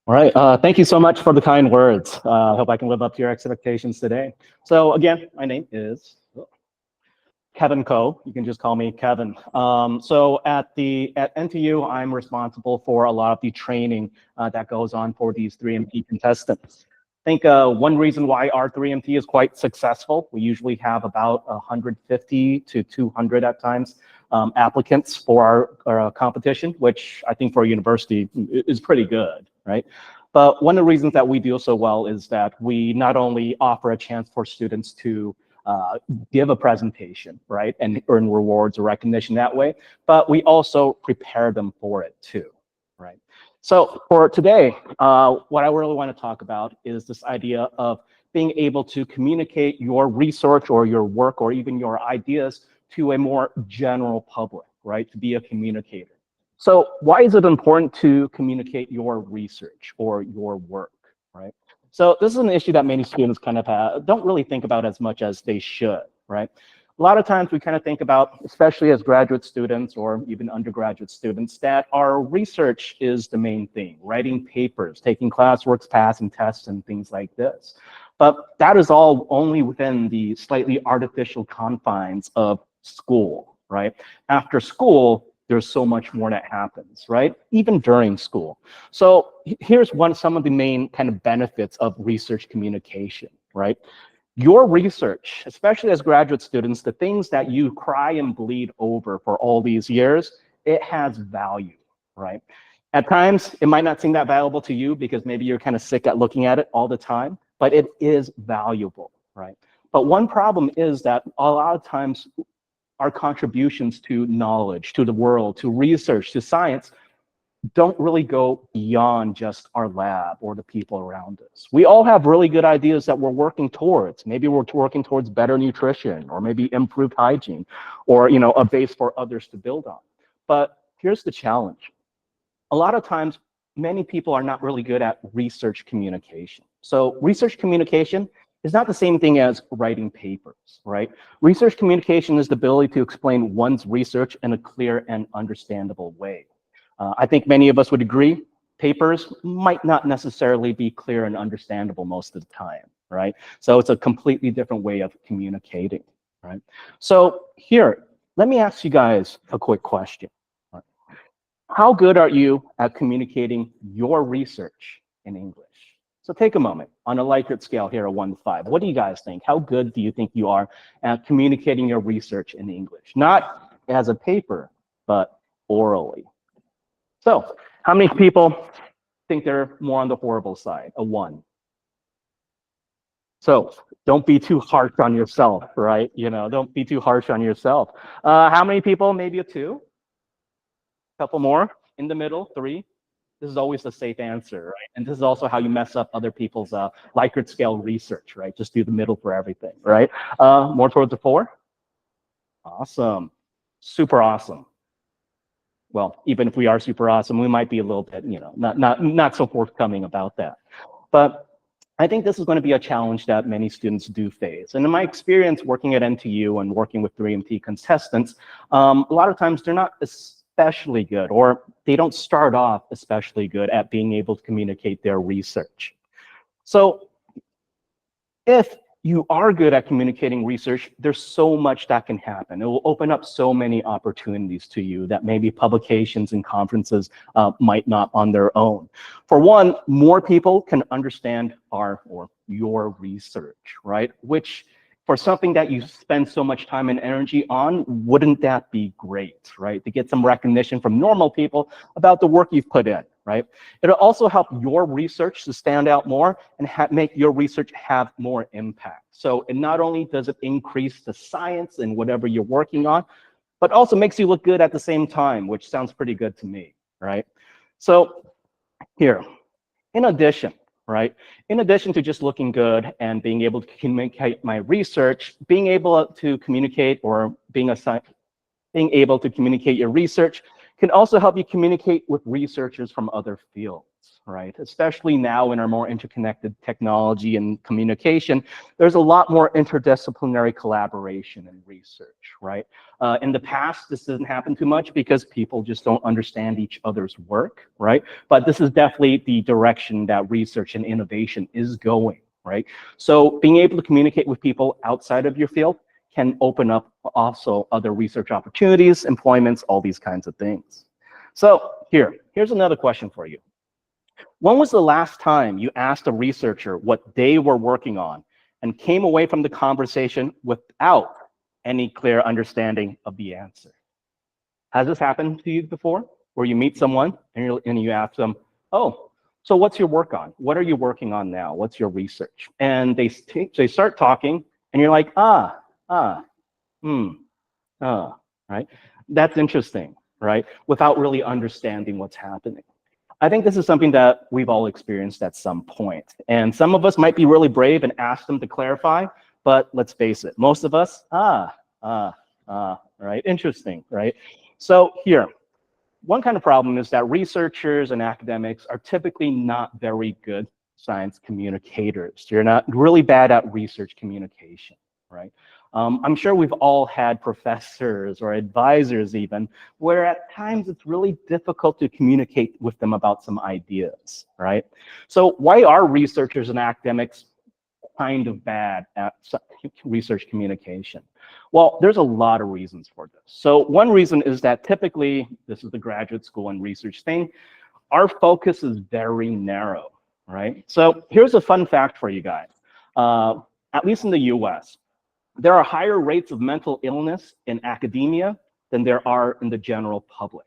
All right, thank you so much for the kind words. I hope I can live up to your expectations today. So again, my name is Kevin Ko. You can just call me Kevin. So at NTU, I'm responsible for a lot of the training that goes on for these 3MT contestants. I think one reason why our 3MT is quite successful, we usually have about 150 to 200 at times applicants for our competition, which I think for a university is pretty good, right? But one of the reasons that we do so well is that we not only offer a chance for students to give a presentation, right, and earn rewards or recognition that way, but we also prepare them for it too, right? So for today, what I really want to talk about is this idea of being able to communicate your research or your work or even your ideas to a more general public, right, to be a communicator. So why is it important to communicate your research or your work, right? So this is an issue that many students kind of don't really think about as much as they should, right? A lot of times we kind of think about, especially as graduate students or even undergraduate students, that our research is the main thing, writing papers, taking classwork, passing tests, and things like this. But that is all only within the slightly artificial confines of school, right? After school, there's so much more that happens, right? Even during school. So here's some of the main kind of benefits of research communication, right? Your research, especially as graduate students, the things that you cry and bleed over for all these years, it has value, right? At times, it might not seem that valuable to you because maybe you're kind of sick at looking at it all the time, but it is valuable, right? But one problem is that a lot of times our contributions to knowledge, to the world, to research, to science, don't really go beyond just our lab or the people around us. We all have really good ideas that we're working towards. Maybe we're working towards better nutrition, or maybe improved hygiene, or a base for others to build on. But here's the challenge. A lot of times, many people are not really good at research communication. So research communication is not the same thing as writing papers, right? Research communication is the ability to explain one's research in a clear and understandable way. I think many of us would agree, papers might not necessarily be clear and understandable most of the time, right? So it's a completely different way of communicating, right? So here, let me ask you guys a quick question. How good are you at communicating your research in English? So take a moment on a Likert scale here, a 1 to 5. What do you guys think? How good do you think you are at communicating your research in English? Not as a paper, but orally. So how many people think they're more on the horrible side? A 1. So don't be too harsh on yourself, right? Don't be too harsh on yourself. How many people? Maybe a 2? A couple more in the middle, 3. This is always the safe answer, right? And this is also how you mess up other people's Likert scale research, right? Just do the middle for everything, right? More towards the 4? Awesome. Super awesome. Well, even if we are super awesome, we might be a little bit, not so forthcoming about that. But I think this is going to be a challenge that many students do face. And in my experience working at NTU and working with 3MT contestants, a lot of times they're not especially good, or they don't start off especially good at being able to communicate their research. So if you are good at communicating research, there's so much that can happen. It will open up so many opportunities to you that maybe publications and conferences might not on their own. For one, more people can understand your research, right? Which, for something that you spend so much time and energy on, wouldn't that be great, right? To get some recognition from normal people about the work you've put in, right? It'll also help your research to stand out more and make your research have more impact. So it not only does it increase the science and whatever you're working on, but also makes you look good at the same time, which sounds pretty good to me, right? So here, in addition, right? In addition to just looking good and being able to communicate my research, being able to communicate or being able to communicate your research can also help you communicate with researchers from other fields, right? Especially now in our more interconnected technology and communication, there's a lot more interdisciplinary collaboration and research, right? In the past, this didn't happen too much because people just don't understand each other's work, right? But this is definitely the direction that research and innovation is going, right? So being able to communicate with people outside of your field can open up also other research opportunities, employments, all these kinds of things. So here's another question for you. When was the last time you asked a researcher what they were working on and came away from the conversation without any clear understanding of the answer? Has this happened to you before, where you meet someone and you ask them, oh, so what's your work on? What are you working on now? What's your research? And they start talking, and you're like, right? That's interesting, right? Without really understanding what's happening. I think this is something that we've all experienced at some point. And some of us might be really brave and ask them to clarify, but let's face it, most of us, right? Interesting, right? So here, one kind of problem is that researchers and academics are typically not very good science communicators. They're not really bad at research communication, right? I'm sure we've all had professors or advisors even, where at times it's really difficult to communicate with them about some ideas, right? So why are researchers and academics kind of bad at research communication? Well, there's a lot of reasons for this. So one reason is that typically, this is the graduate school and research thing, our focus is very narrow, right? So here's a fun fact for you guys. At least in the US, there are higher rates of mental illness in academia than there are in the general public,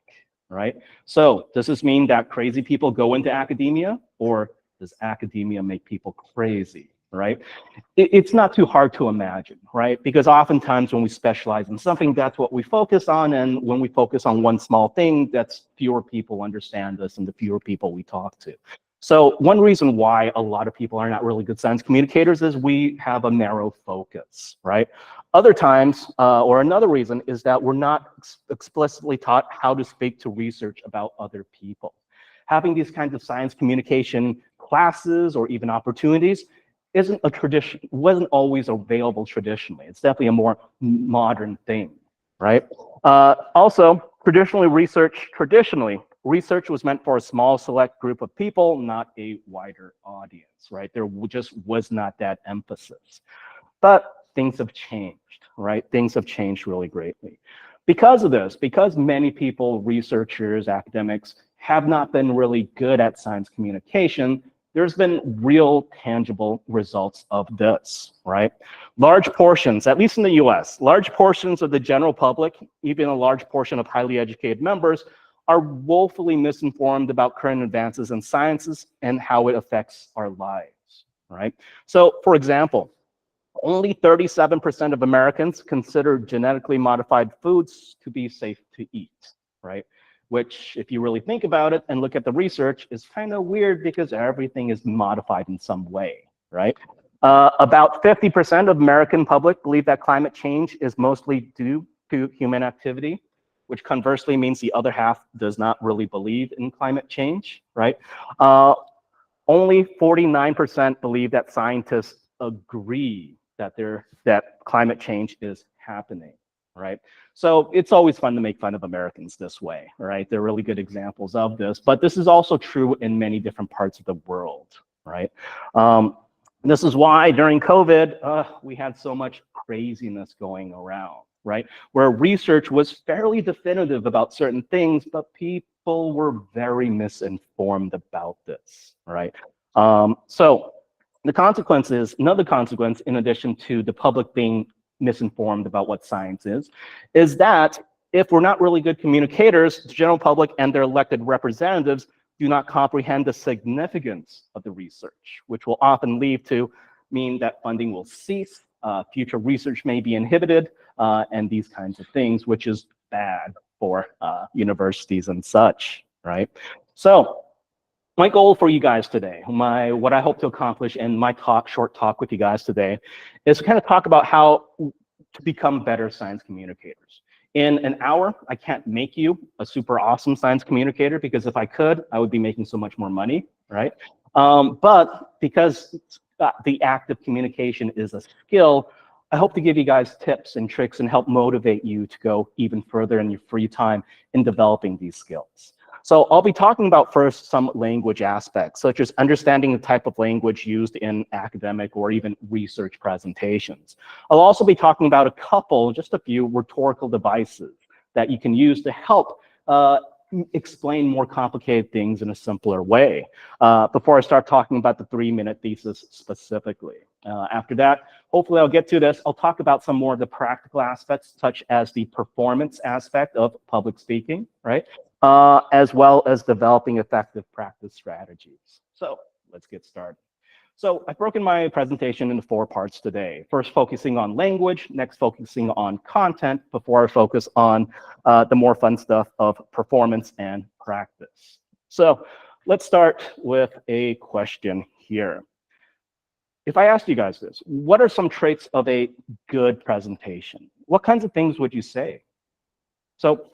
right? So does this mean that crazy people go into academia, or does academia make people crazy, right? It's not too hard to imagine, right? Because oftentimes when we specialize in something, that's what we focus on, and when we focus on one small thing, that's fewer people understand us and the fewer people we talk to. So one reason why a lot of people are not really good science communicators is we have a narrow focus, right? Other times, or another reason, is that we're not explicitly taught how to speak to research about other people. Having these kinds of science communication classes or even opportunities wasn't always available traditionally. It's definitely a more modern thing, right? Also, research was meant for a small select group of people, not a wider audience, right? There just was not that emphasis. But things have changed, right? Things have changed really greatly. Because of this, because many people, researchers, academics, have not been really good at science communication, there's been real tangible results of this, right? Large portions, at least in the US, large portions of the general public, even a large portion of highly educated members, are woefully misinformed about current advances in sciences and how it affects our lives, right? So, for example, only 37% of Americans consider genetically modified foods to be safe to eat, right? Which, if you really think about it and look at the research, is kind of weird because everything is modified in some way, right? About 50% of American public believe that climate change is mostly due to human activity, which conversely means the other half does not really believe in climate change, right? Only 49% believe that scientists agree that climate change is happening, right? So it's always fun to make fun of Americans this way, right? They're really good examples of this, but this is also true in many different parts of the world, right? This is why during COVID, we had so much craziness going around, right? Where research was fairly definitive about certain things, but people were very misinformed about this, right? So the consequence is, another consequence, in addition to the public being misinformed about what science is that if we're not really good communicators, the general public and their elected representatives do not comprehend the significance of the research, which will often mean that funding will cease, future research may be inhibited, and these kinds of things, which is bad for universities and such, right? So my goal for you guys today, what I hope to accomplish in my short talk with you guys today, is to kind of talk about how to become better science communicators. In an hour, I can't make you a super awesome science communicator, because if I could, I would be making so much more money. right? But because the act of communication is a skill, I hope to give you guys tips and tricks and help motivate you to go even further in your free time in developing these skills. So I'll be talking about first some language aspects, such as understanding the type of language used in academic or even research presentations. I'll also be talking about a couple, just a few rhetorical devices that you can use to help explain more complicated things in a simpler way before I start talking about the 3-minute thesis specifically. After that, hopefully I'll get to this. I'll talk about some more of the practical aspects, such as the performance aspect of public speaking, right? As well as developing effective practice strategies. So let's get started. So I've broken my presentation into 4 parts today. First, focusing on language, next focusing on content, before I focus on the more fun stuff of performance and practice. So let's start with a question here. If I asked you guys this, what are some traits of a good presentation? What kinds of things would you say? So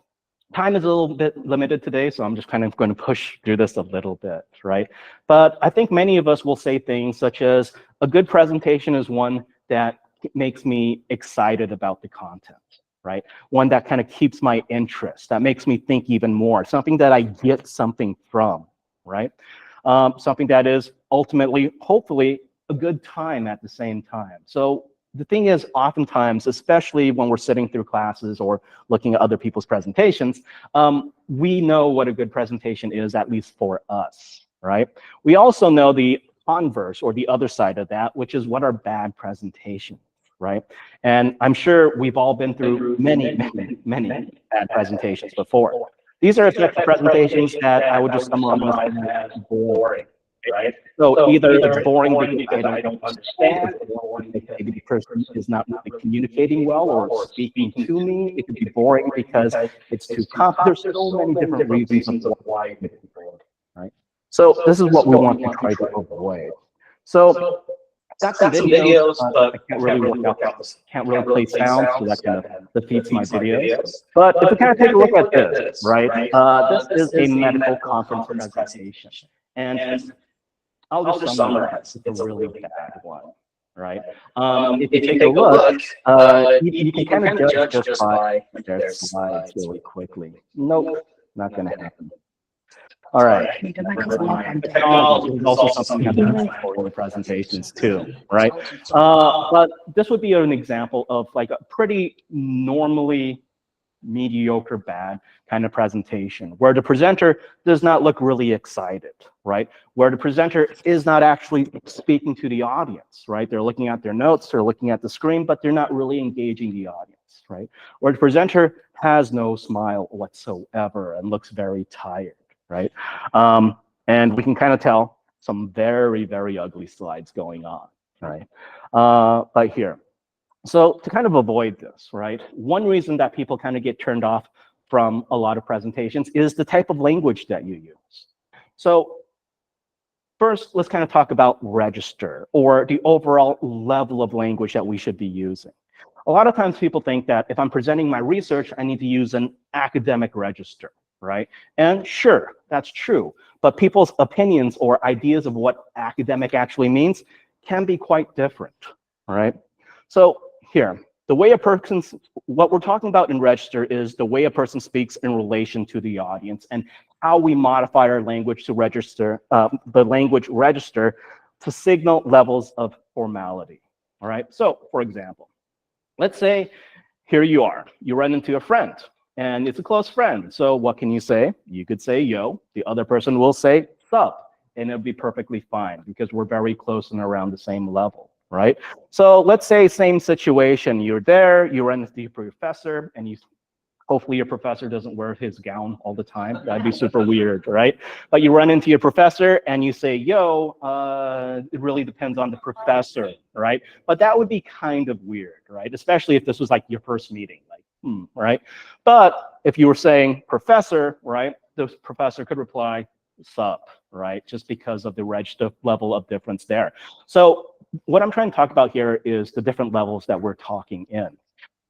time is a little bit limited today, so I'm just kind of going to push through this a little bit, right? But I think many of us will say things such as, a good presentation is one that makes me excited about the content, right? One that kind of keeps my interest, that makes me think even more, something that I get something from, right? Something that is ultimately, hopefully, a good time at the same time. So the thing is, oftentimes, especially when we're sitting through classes or looking at other people's presentations, we know what a good presentation is, at least for us, right? We also know the converse, or the other side of that, which is what are bad presentations, right? And I'm sure we've all been through many bad presentations before. These are types of presentations that I would just summarize as boring, right? So either it's boring because I don't understand, or maybe the person is not really communicating well or speaking to me. It could be boring because it's too complex. There's so many different reasons of why it could be boring, right? So this is what we want to try to avoid. So got some videos, but I can't really work out this. Can't really play sound, so that kind of defeats my videos. But if we kind of take a look at this, right? This is a medical conference presentation, and I'll just summarize. It's a really bad one, right? If you take a look, you can kind of judge just by their slides really quickly. Nope, not going to happen. All right. Technology is also something I'm for the presentations too, right? But this would be an example of like a pretty normally mediocre bad kind of presentation, where the presenter does not look really excited, right? Where the presenter is not actually speaking to the audience, right? They're looking at their notes, they're looking at the screen, but they're not really engaging the audience, right? Where the presenter has no smile whatsoever and looks very tired, right? And we can kind of tell some very, very ugly slides going on, right? But here. So to kind of avoid this, right, one reason that people kind of get turned off from a lot of presentations is the type of language that you use. So first, let's kind of talk about register, or the overall level of language that we should be using. A lot of times people think that if I'm presenting my research, I need to use an academic register, right? And sure, that's true, but people's opinions or ideas of what academic actually means can be quite different, right? So here, the way a person, what we're talking about in register is the way a person speaks in relation to the audience and how we modify our language to register, the language register to signal levels of formality, all right? So for example, let's say here you are, you run into a friend and it's a close friend. So what can you say? You could say, yo, the other person will say, sup, and it'll be perfectly fine because we're very close and around the same level. Right? So let's say same situation, you're there, you run into your professor, and hopefully your professor doesn't wear his gown all the time. That'd be super weird, right? But you run into your professor and you say, yo, it really depends on the professor, right? But that would be kind of weird, right? Especially if this was like your first meeting, like, right? But if you were saying professor, right, the professor could reply, sup, right? Just because of the register level of difference there. So what I'm trying to talk about here is the different levels that we're talking in.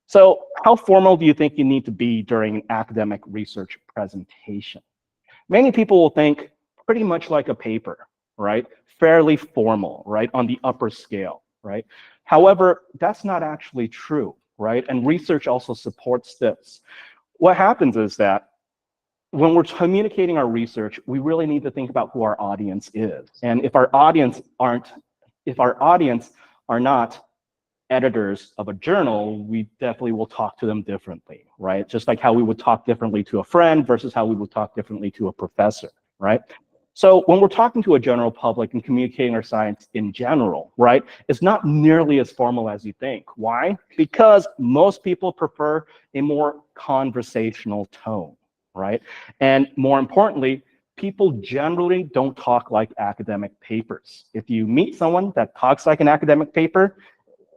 So how formal do you think you need to be during an academic research presentation? Many people will think pretty much like a paper, right? Fairly formal, right? On the upper scale, right? However, that's not actually true, right? And research also supports this. What happens is that when we're communicating our research, we really need to think about who our audience is. And if our audience are not editors of a journal, we definitely will talk to them differently, right? Just like how we would talk differently to a friend versus how we would talk differently to a professor, right? So when we're talking to a general public and communicating our science in general, right, it's not nearly as formal as you think. Why? Because most people prefer a more conversational tone, right? And more importantly, people generally don't talk like academic papers. If you meet someone that talks like an academic paper,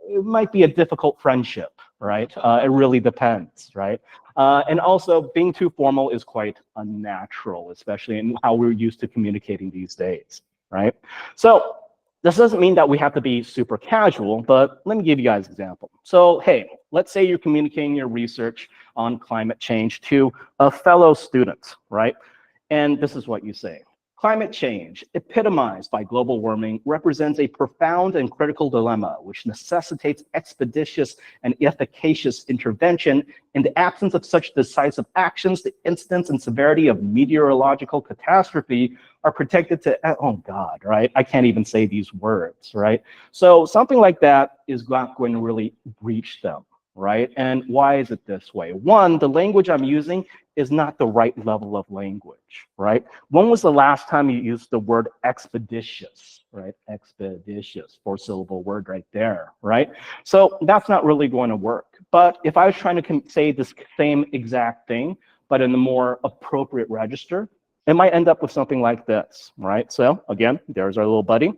it might be a difficult friendship, right? It really depends, right? And also, being too formal is quite unnatural, especially in how we're used to communicating these days, right? So this doesn't mean that we have to be super casual, but let me give you guys an example. So, hey, let's say you're communicating your research on climate change to a fellow student, right? And this is what you say. Climate change, epitomized by global warming, represents a profound and critical dilemma which necessitates expeditious and efficacious intervention. In the absence of such decisive actions, the incidence and severity of meteorological catastrophe are predicted to, oh God, right? I can't even say these words, right? So something like that is not going to really reach them, right? And why is it this way? One, the language I'm using is not the right level of language, right? When was the last time you used the word expeditious, right? Expeditious, 4-syllable word right there, right? So that's not really going to work. But if I was trying to say this same exact thing, but in a more appropriate register, it might end up with something like this, right? So again, there's our little buddy.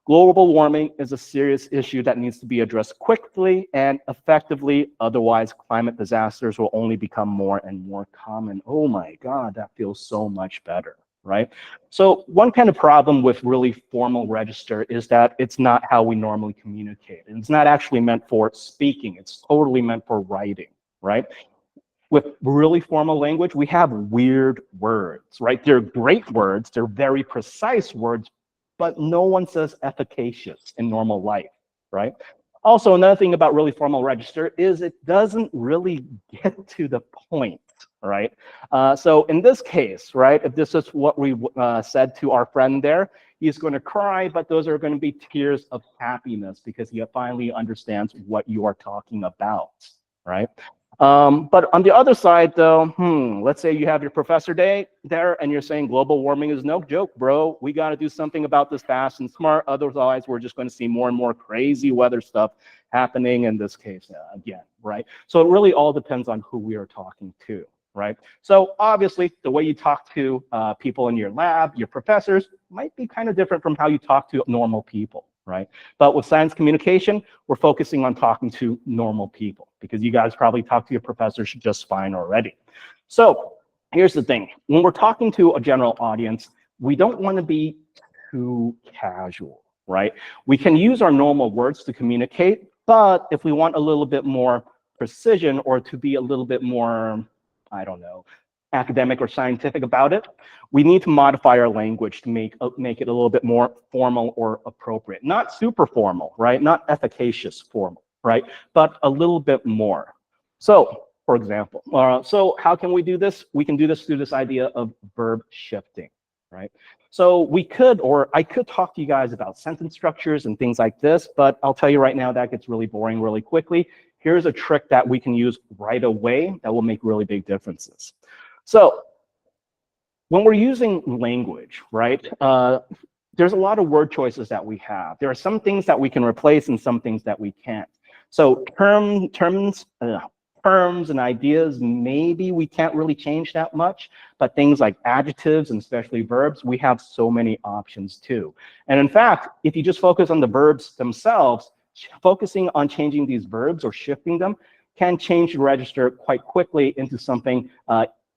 Global warming is a serious issue that needs to be addressed quickly and effectively. Otherwise, climate disasters will only become more and more common. Oh my God, that feels so much better, right? So one kind of problem with really formal register is that it's not how we normally communicate. And it's not actually meant for speaking. It's totally meant for writing, right? With really formal language, we have weird words, right? They're great words. They're very precise words, but no one says efficacious in normal life, right? Also, another thing about really formal register is it doesn't really get to the point, right? So in this case, right, if this is what we said to our friend there, he's going to cry, but those are going to be tears of happiness because he finally understands what you are talking about, right? But on the other side, though, let's say you have your professor day there and you're saying global warming is no joke, bro. We got to do something about this fast and smart. Otherwise, we're just going to see more and more crazy weather stuff happening in this case again, right? So it really all depends on who we are talking to, right? So obviously, the way you talk to people in your lab, your professors, might be kind of different from how you talk to normal people, right? But with science communication, we're focusing on talking to normal people because you guys probably talk to your professors just fine already. So here's the thing. When we're talking to a general audience, we don't want to be too casual, right? We can use our normal words to communicate, but if we want a little bit more precision or to be a little bit more, I don't know, academic or scientific about it, we need to modify our language to make it a little bit more formal or appropriate. Not super formal, right? Not efficacious formal, right? But a little bit more. So, for example, so how can we do this? We can do this through this idea of verb shifting, right? So we could, or I could talk to you guys about sentence structures and things like this, but I'll tell you right now that gets really boring really quickly. Here's a trick that we can use right away that will make really big differences. So when we're using language, right, there's a lot of word choices that we have. There are some things that we can replace and some things that we can't. So terms and ideas, maybe we can't really change that much, but things like adjectives and especially verbs, we have so many options too. And in fact, if you just focus on the verbs themselves, focusing on changing these verbs or shifting them can change the register quite quickly into something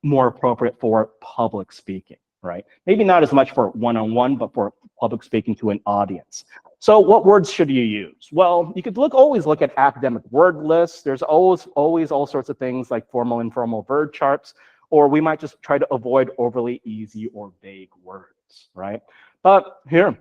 more appropriate for public speaking, right? Maybe not as much for one-on-one, but for public speaking to an audience. So what words should you use? Well, you could always look at academic word lists. There's always all sorts of things like formal, informal verb charts, or we might just try to avoid overly easy or vague words, right? But here,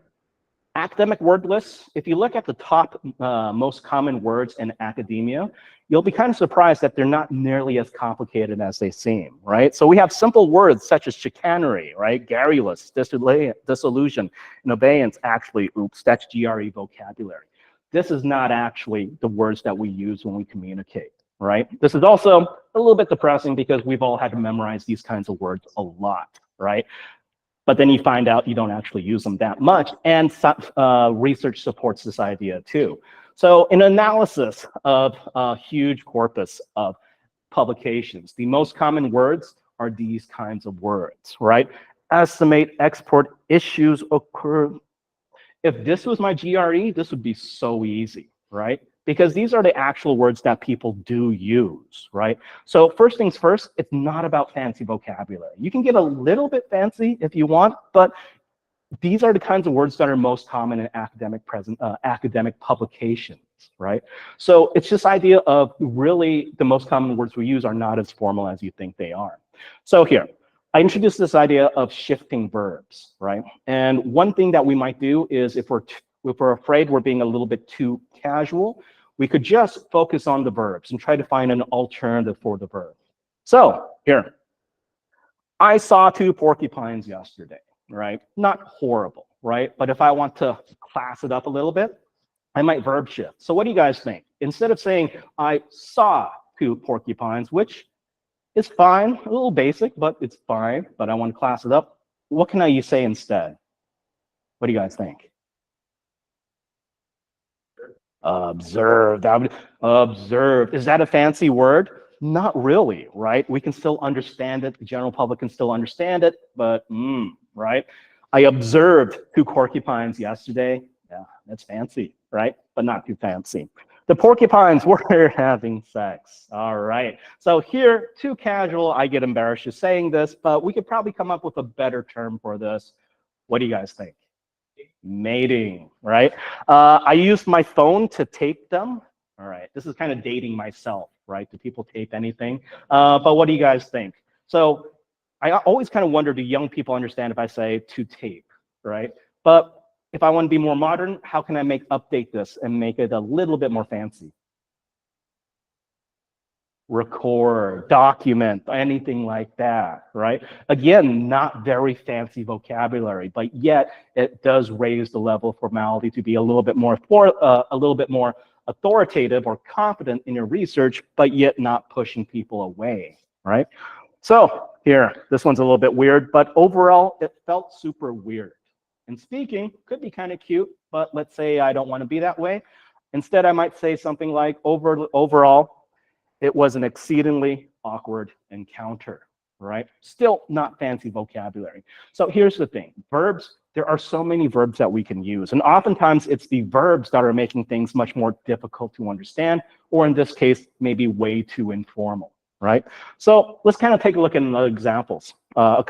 academic word lists, if you look at the top most common words in academia, you'll be kind of surprised that they're not nearly as complicated as they seem, right? So we have simple words such as chicanery, right? Garrulous, disillusion, and abeyance. Actually, oops, that's GRE vocabulary. This is not actually the words that we use when we communicate, right? This is also a little bit depressing because we've all had to memorize these kinds of words a lot, right? But then you find out you don't actually use them that much, and research supports this idea too. So in analysis of a huge corpus of publications, the most common words are these kinds of words, right? Estimate, export, issues occur. If this was my GRE, this would be so easy, right? Because these are the actual words that people do use, right? So first things first, it's not about fancy vocabulary. You can get a little bit fancy if you want, but these are the kinds of words that are most common in academic publications, right? So it's this idea of really the most common words we use are not as formal as you think they are. So here, I introduced this idea of shifting verbs, right? And one thing that we might do is if we're afraid we're being a little bit too casual, we could just focus on the verbs and try to find an alternative for the verb. So here, I saw 2 porcupines yesterday, right? Not horrible, right? But if I want to class it up a little bit, I might verb shift. So what do you guys think? Instead of saying, I saw 2 porcupines, which is fine, a little basic, but it's fine, but I want to class it up, what can I say instead? What do you guys think? Observed. Observed. Is that a fancy word? Not really, right? We can still understand it. The general public can still understand it, but right? I observed 2 porcupines yesterday. Yeah, that's fancy, right? But not too fancy. The porcupines were having sex. All right. So here, too casual. I get embarrassed just saying this, but we could probably come up with a better term for this. What do you guys think? Mating, right? I used my phone to tape them. All right, this is kind of dating myself, right? Do people tape anything? But what do you guys think? So I always kind of wonder, do young people understand if I say to tape, right? But if I want to be more modern, how can I update this and make it a little bit more fancy? Record, document, anything like that, right? Again, not very fancy vocabulary, but yet it does raise the level of formality to be a little bit more authoritative or confident in your research, but yet not pushing people away, right? So here, this one's a little bit weird, but overall, it felt super weird. And speaking could be kind of cute, but let's say I don't want to be that way. Instead, I might say something like, overall, it was an exceedingly awkward encounter, right? Still not fancy vocabulary. So here's the thing, verbs, there are so many verbs that we can use. And oftentimes it's the verbs that are making things much more difficult to understand, or in this case, maybe way too informal, right? So let's kind of take a look at another examples, a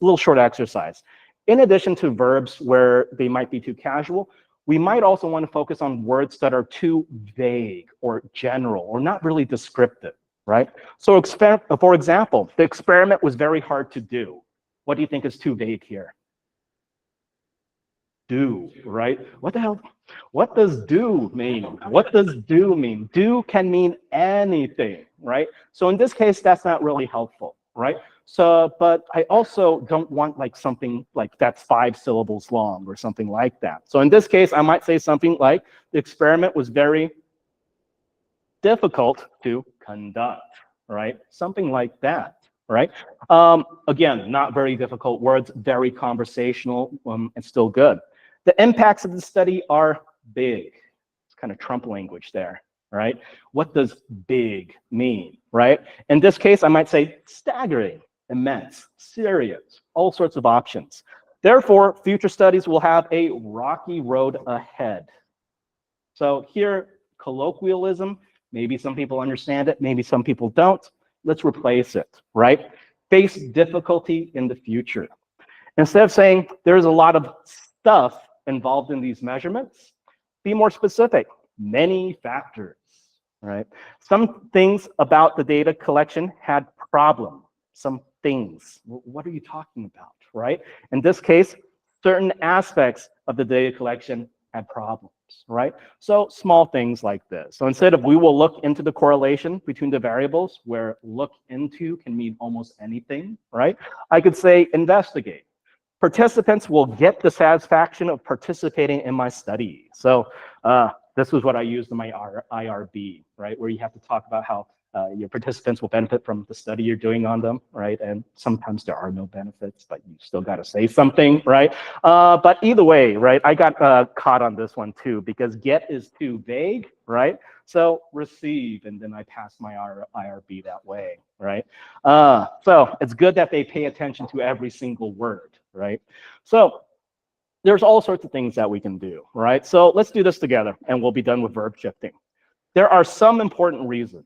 little short exercise. In addition to verbs where they might be too casual, we might also want to focus on words that are too vague or general or not really descriptive, right? So for example, the experiment was very hard to do. What do you think is too vague here? Do, right? What the hell? What does do mean? What does do mean? Do can mean anything, right? So in this case, that's not really helpful, right? So, but I also don't want like something like that's 5 syllables long or something like that. So in this case, I might say something like the experiment was very difficult to conduct, right? Something like that, right? Again, not very difficult words, very conversational, and still good. The impacts of the study are big. It's kind of Trump language there, right? What does big mean, right? In this case, I might say staggering, immense, serious, all sorts of options. Therefore, future studies will have a rocky road ahead. So here, colloquialism, maybe some people understand it, maybe some people don't. Let's replace it, right? Face difficulty in the future. Instead of saying there's a lot of stuff involved in these measurements, be more specific, many factors, right? Some things about the data collection had problems, some things. What are you talking about, right? In this case, Certain aspects of the data collection had problems, right? So small things like this. So instead of we will look into the correlation between the variables, where look into can mean almost anything, right? I could say investigate. Participants will get the satisfaction of participating in my study. So this was what I used in my IRB, right? Where you have to talk about how your participants will benefit from the study you're doing on them, right? And sometimes there are no benefits, but you still got to say something, right? But either way, right? I got caught on this one too, because get is too vague, right? So receive, and then I pass my IRB that way, right? So it's good that they pay attention to every single word, right? So there's all sorts of things that we can do, right? So let's do this together, and we'll be done with verb shifting. There are some important reasons.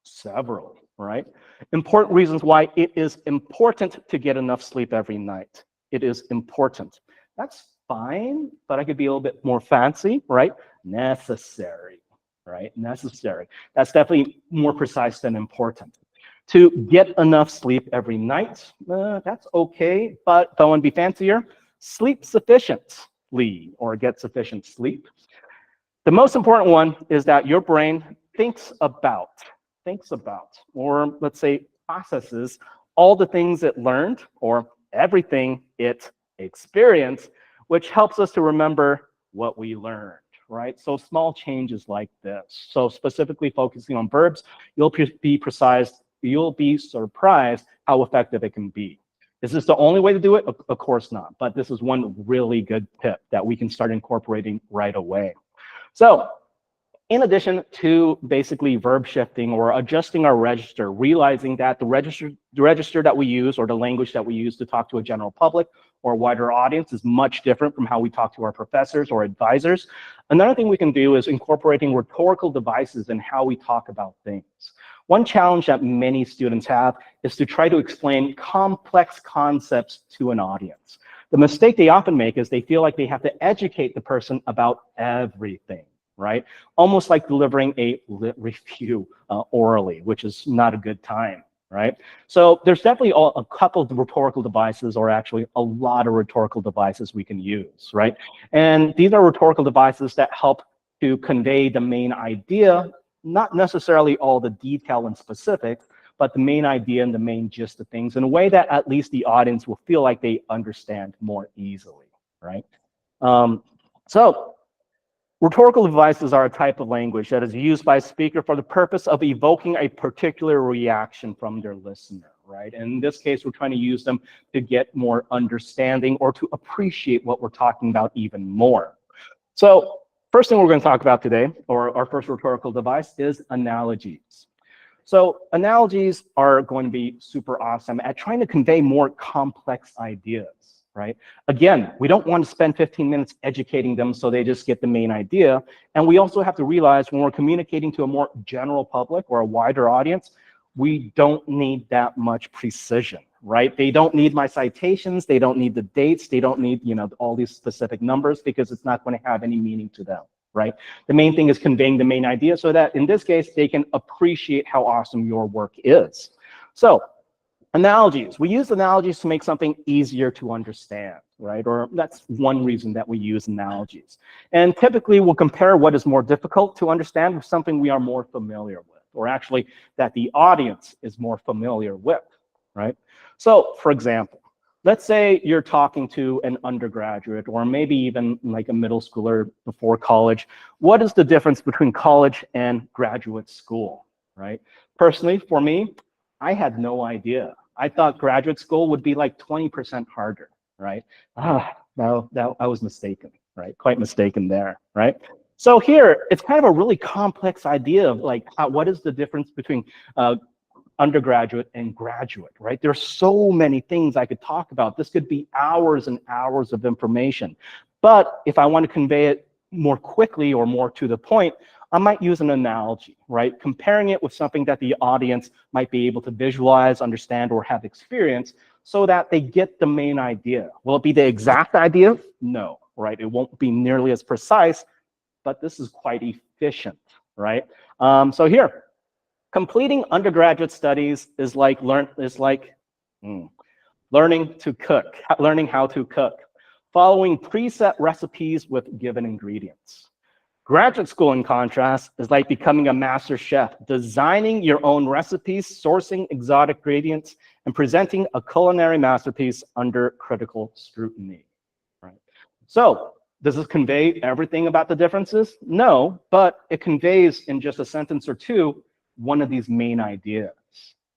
Several, right? Important reasons why it is important to get enough sleep every night. It is important. That's fine, but I could be a little bit more fancy, right? Necessary, right? Necessary. That's definitely more precise than important. To get enough sleep every night, that's okay, but if I want to be fancier, sleep sufficiently or get sufficient sleep. The most important one is that your brain thinks about, or let's say processes all the things it learned or everything it experienced, which helps us to remember what we learned, right? So small changes like this. So specifically focusing on verbs, you'll be surprised how effective it can be. Is this the only way to do it? Of course not, but this is one really good tip that we can start incorporating right away. So in addition to basically verb shifting or adjusting our register, realizing that the register that we use or the language that we use to talk to a general public or a wider audience is much different from how we talk to our professors or advisors. Another thing we can do is incorporating rhetorical devices in how we talk about things. One challenge that many students have is to try to explain complex concepts to an audience. The mistake they often make is they feel like they have to educate the person about everything, right? Almost like delivering a lit review orally, which is not a good time, right? So there's definitely a couple of rhetorical devices, or actually a lot of rhetorical devices we can use, right? And these are rhetorical devices that help to convey the main idea, not necessarily all the detail and specifics, but the main idea and the main gist of things in a way that at least the audience will feel like they understand more easily, right? So rhetorical devices are a type of language that is used by a speaker for the purpose of evoking a particular reaction from their listener, right? And in this case, we're trying to use them to get more understanding or to appreciate what we're talking about even more. So first thing we're going to talk about today, or our first rhetorical device, is analogies. So analogies are going to be super awesome at trying to convey more complex ideas, right? Again, we don't want to spend 15 minutes educating them so they just get the main idea. And we also have to realize when we're communicating to a more general public or a wider audience, we don't need that much precision, right? They don't need my citations, they don't need the dates, they don't need, all these specific numbers, because it's not going to have any meaning to them, right? The main thing is conveying the main idea so that in this case, they can appreciate how awesome your work is. So analogies, we use analogies to make something easier to understand, right? Or that's one reason that we use analogies. And typically we'll compare what is more difficult to understand with something we are more familiar with, or actually that the audience is more familiar with, right? So for example, let's say you're talking to an undergraduate or maybe even like a middle schooler before college. What is the difference between college and graduate school, right? Personally, for me, I had no idea. I thought graduate school would be like 20% harder, right? No, I was mistaken, right? Quite mistaken there, right? So here, it's kind of a really complex idea of like, what is the difference between undergraduate and graduate, right? There's so many things I could talk about. This could be hours and hours of information. But if I want to convey it more quickly or more to the point, I might use an analogy, right? Comparing it with something that the audience might be able to visualize, understand, or have experience so that they get the main idea. Will it be the exact idea? No, right? It won't be nearly as precise, but this is quite efficient, right? So here, completing undergraduate studies is like Learning how to cook, following preset recipes with given ingredients. Graduate school, in contrast, is like becoming a master chef, designing your own recipes, sourcing exotic ingredients, and presenting a culinary masterpiece under critical scrutiny. Right? So, does this convey everything about the differences? No, but it conveys in just a sentence or two one of these main ideas,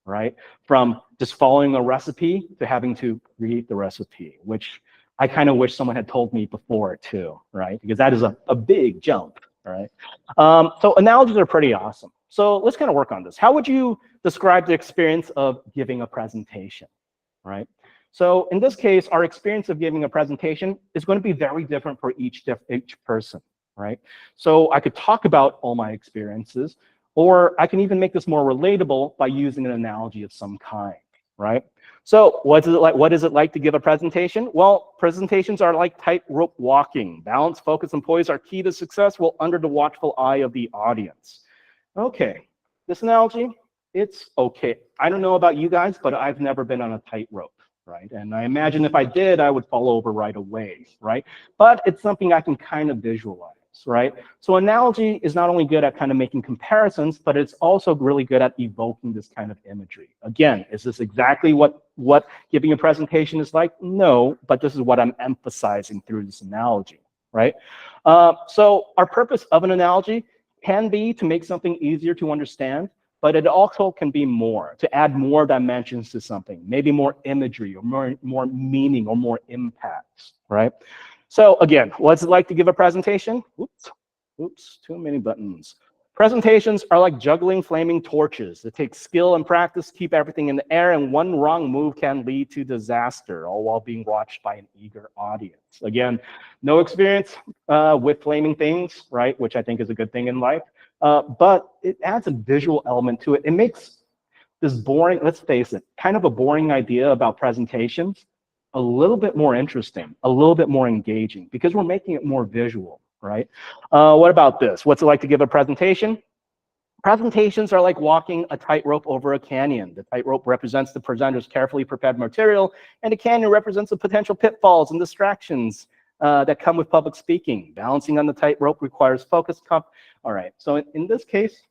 right? From just following a recipe to having to create the recipe, which I kind of wish someone had told me before too, right? Because that is a big jump, right? So analogies are pretty awesome. So let's kind of work on this. How would you describe the experience of giving a presentation, right? So in this case, our experience of giving a presentation is going to be very different for each person, right? So I could talk about all my experiences, or I can even make this more relatable by using an analogy of some kind, right? So what is it like to give a presentation? Well, presentations are like tightrope walking. Balance, focus, and poise are key to success while under the watchful eye of the audience. Okay, this analogy, it's okay. I don't know about you guys, but I've never been on a tightrope, right? And I imagine if I did, I would fall over right away, right? But it's something I can kind of visualize, right? So analogy is not only good at kind of making comparisons, but it's also really good at evoking this kind of imagery. Again, is this exactly what giving a presentation is like? No, but this is what I'm emphasizing through this analogy, right? So our purpose of an analogy can be to make something easier to understand, but it also can be more, to add more dimensions to something, maybe more imagery or more meaning or more impacts, right? So again, what's it like to give a presentation? Oops, too many buttons. Presentations are like juggling flaming torches. It takes skill and practice to keep everything in the air, and one wrong move can lead to disaster, all while being watched by an eager audience. Again, no experience with flaming things, right, which I think is a good thing in life, but it adds a visual element to it. It makes this boring, let's face it, kind of a boring idea about presentations a little bit more interesting, a little bit more engaging, because we're making it more visual, right? What about this? What's it like to give a presentation? Presentations are like walking a tightrope over a canyon. The tightrope represents the presenter's carefully prepared material, and the canyon represents the potential pitfalls and distractions that come with public speaking. Balancing on the tightrope requires focus. All right, so in this case,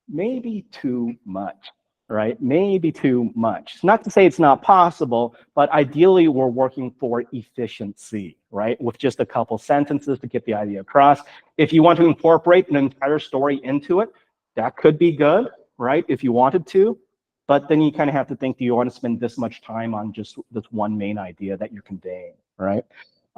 maybe too much, right? Maybe too much. Not to say it's not possible, but ideally we're working for efficiency, right? With just a couple sentences to get the idea across. If you want to incorporate an entire story into it, that could be good, right? If you wanted to, but then you kind of have to think, do you want to spend this much time on just this one main idea that you're conveying, right?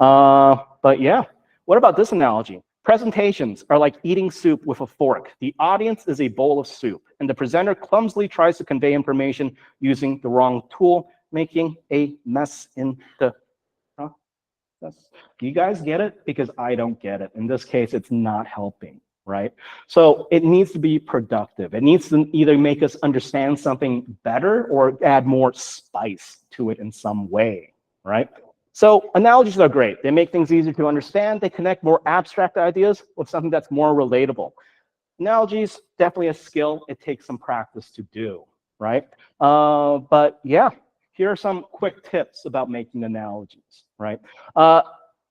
But yeah, what about this analogy? Presentations are like eating soup with a fork. The audience is a bowl of soup, and the presenter clumsily tries to convey information using the wrong tool, making a mess in the process. Do you guys get it? Because I don't get it. In this case, it's not helping, right? So it needs to be productive. It needs to either make us understand something better or add more spice to it in some way, right? So analogies are great. They make things easier to understand. They connect more abstract ideas with something that's more relatable. Analogies, definitely a skill. It takes some practice to do, right? But yeah, here are some quick tips about making analogies, right?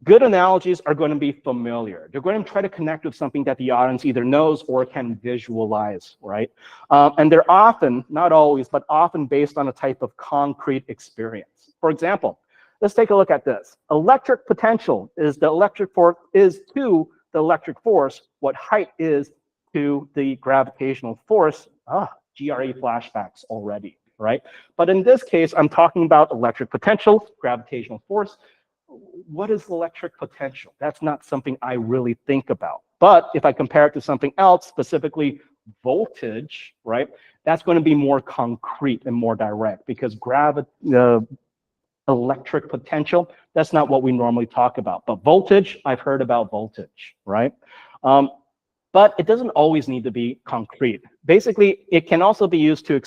Good analogies are going to be familiar. They're going to try to connect with something that the audience either knows or can visualize, right? And they're often, not always, but often based on a type of concrete experience. For example, let's take a look at this. Electric potential is the electric force to the electric force what height is to the gravitational force. GRE flashbacks already, right? But in this case, I'm talking about electric potential, gravitational force. What is electric potential? That's not something I really think about. But if I compare it to something else, specifically voltage, right? That's going to be more concrete and more direct because electric potential, that's not what we normally talk about. But voltage, I've heard about voltage, right? But it doesn't always need to be concrete. Basically, it can also be used to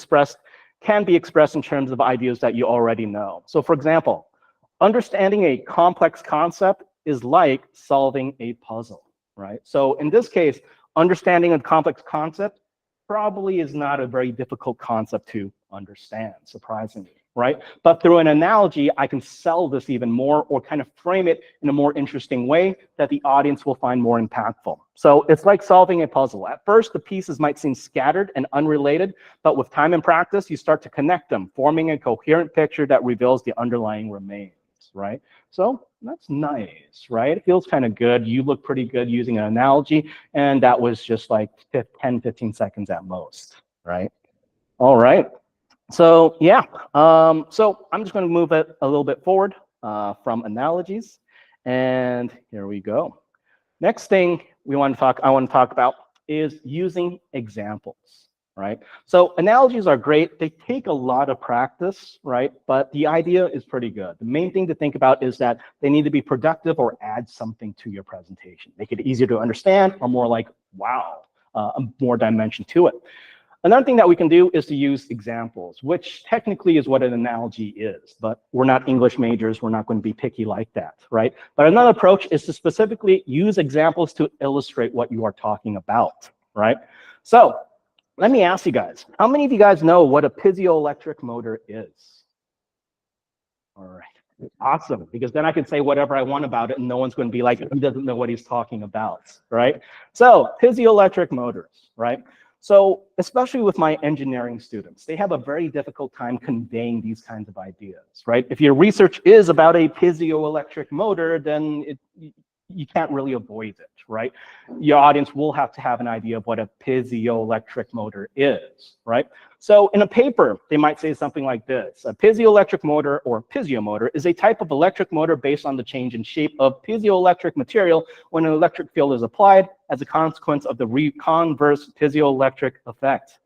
can be expressed in terms of ideas that you already know. So for example, understanding a complex concept is like solving a puzzle, right? So in this case, understanding a complex concept probably is not a very difficult concept to understand, surprisingly, right? But through an analogy, I can sell this even more or kind of frame it in a more interesting way that the audience will find more impactful. So it's like solving a puzzle. At first, the pieces might seem scattered and unrelated, but with time and practice, you start to connect them, forming a coherent picture that reveals the underlying remains, right? So that's nice, right? It feels kind of good. You look pretty good using an analogy, and that was just like 10, 15 seconds at most, right? All right. So yeah, so I'm just going to move it a little bit forward from analogies, and here we go. Next thing I want to talk about is using examples, right? So analogies are great. They take a lot of practice, right? But the idea is pretty good. The main thing to think about is that they need to be productive or add something to your presentation. Make it easier to understand or more like, wow, more dimension to it. Another thing that we can do is to use examples, which technically is what an analogy is, but we're not English majors, we're not going to be picky like that, right? But another approach is to specifically use examples to illustrate what you are talking about, right? So let me ask you guys, how many of you guys know what a piezoelectric motor is? All right, awesome, because then I can say whatever I want about it and no one's going to be like, he doesn't know what he's talking about, right? So piezoelectric motors, right? So especially with my engineering students, they have a very difficult time conveying these kinds of ideas, right? If your research is about a piezoelectric motor, then you can't really avoid it, right? Your audience will have to have an idea of what a piezoelectric motor is, right? So in a paper, they might say something like this. A piezoelectric motor, or piezomotor, is a type of electric motor based on the change in shape of piezoelectric material when an electric field is applied as a consequence of the converse piezoelectric effect.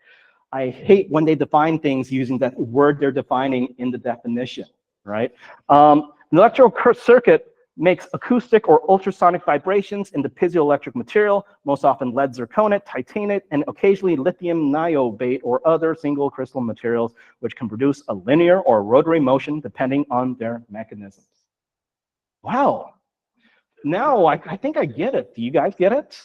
I hate when they define things using that word they're defining in the definition, right? An electrical circuit makes acoustic or ultrasonic vibrations in the piezoelectric material, most often lead zirconate, titanate, and occasionally lithium niobate or other single crystal materials, which can produce a linear or rotary motion depending on their mechanisms. Wow. Now I think I get it. Do you guys get it?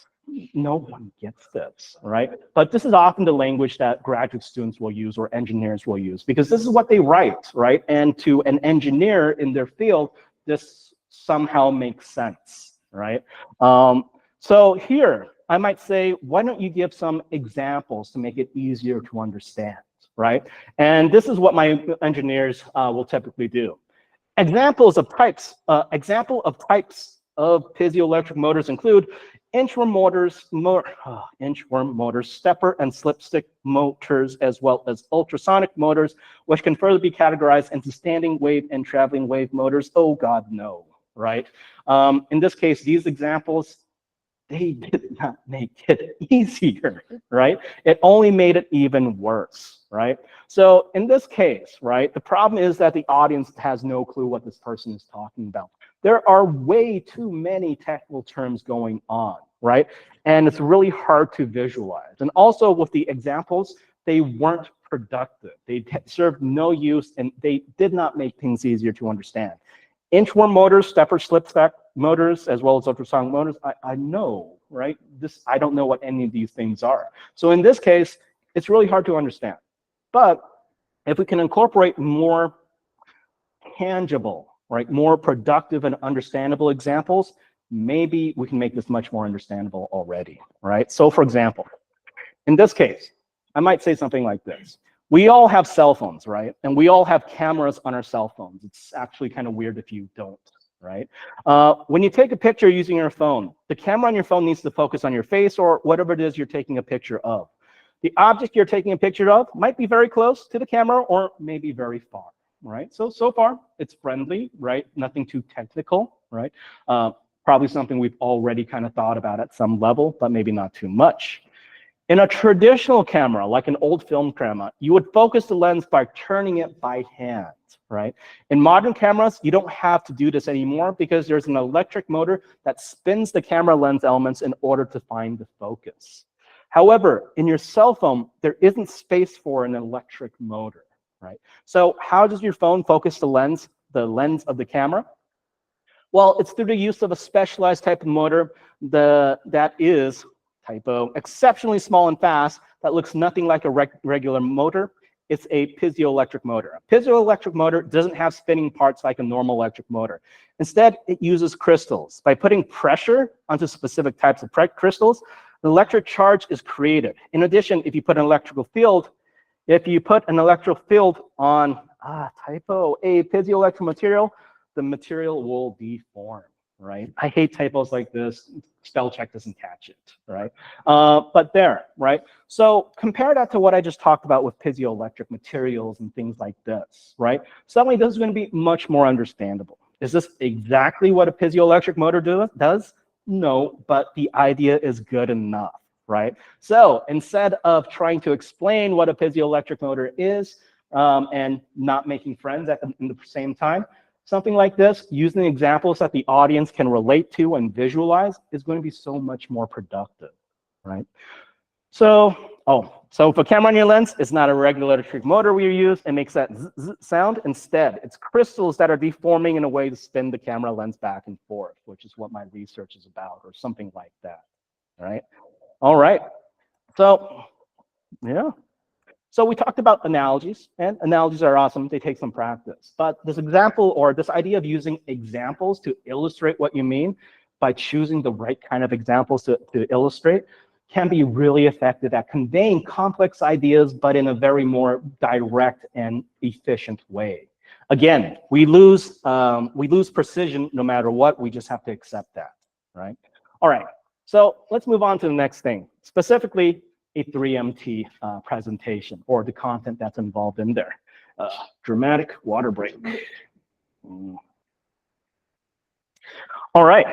No one gets this, right? But this is often the language that graduate students will use or engineers will use, because this is what they write, right? And to an engineer in their field, this somehow makes sense, right? So here, I might say, why don't you give some examples to make it easier to understand, right? And this is what my engineers will typically do. Example of types of piezoelectric motors include inchworm motors, stepper and slipstick motors, as well as ultrasonic motors, which can further be categorized into standing wave and traveling wave motors. Oh God, no, right? In this case, these examples, they did not make it easier, right? It only made it even worse, right? So in this case, right, the problem is that the audience has no clue what this person is talking about. There are way too many technical terms going on, right? And it's really hard to visualize. And also with the examples, they weren't productive. They served no use, and they did not make things easier to understand. Inchworm motors, stepper, slipstick motors, as well as ultrasonic motors, I know, right? I don't know what any of these things are. So in this case, it's really hard to understand. But if we can incorporate more tangible, right, more productive and understandable examples, maybe we can make this much more understandable already, right? So for example, in this case, I might say something like this. We all have cell phones, right? And we all have cameras on our cell phones. It's actually kind of weird if you don't, right? When you take a picture using your phone, the camera on your phone needs to focus on your face or whatever it is you're taking a picture of. The object you're taking a picture of might be very close to the camera or maybe very far, right? So far, it's friendly, right? Nothing too technical, right? Probably something we've already kind of thought about at some level, but maybe not too much. In a traditional camera, like an old film camera, you would focus the lens by turning it by hand, right? In modern cameras, you don't have to do this anymore because there's an electric motor that spins the camera lens elements in order to find the focus. However, in your cell phone, there isn't space for an electric motor, right? So how does your phone focus the lens of the camera? Well, it's through the use of a specialized type of motor that is typo, exceptionally small and fast, that looks nothing like a regular motor, it's a piezoelectric motor. A piezoelectric motor doesn't have spinning parts like a normal electric motor. Instead, it uses crystals. By putting pressure onto specific types of crystals, an electric charge is created. In addition, if you put an electrical field on, a piezoelectric material, the material will deform, right? I hate typos like this. Spell check doesn't catch it, right? But there, right? So compare that to what I just talked about with piezoelectric materials and things like this, right? Suddenly this is going to be much more understandable. Is this exactly what a piezoelectric motor does? No, but the idea is good enough, right? So instead of trying to explain what a piezoelectric motor is and not making friends at the same time, something like this, using examples that the audience can relate to and visualize, is going to be so much more productive, right? So if a camera on your lens is not a regular electric motor we use, it makes that zzz, zzz sound. Instead, it's crystals that are deforming in a way to spin the camera lens back and forth, which is what my research is about, or something like that, right? All right, so yeah. So we talked about analogies, and analogies are awesome. They take some practice. But this example, or this idea of using examples to illustrate what you mean by choosing the right kind of examples to illustrate, can be really effective at conveying complex ideas, but in a very more direct and efficient way. Again, we lose precision no matter what. We just have to accept that, right? All right, so let's move on to the next thing, specifically a 3MT presentation, or the content that's involved in there. Dramatic water break. All right,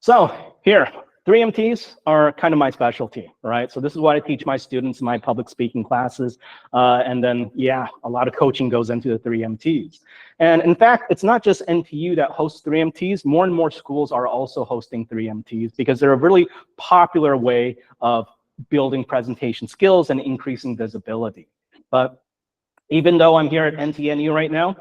so here, 3MTs are kind of my specialty, right? So this is what I teach my students in my public speaking classes. And then, yeah, a lot of coaching goes into the 3MTs. And in fact, it's not just NTU that hosts 3MTs. More and more schools are also hosting 3MTs because they're a really popular way of building presentation skills and increasing visibility. But even though I'm here at NTNU right now,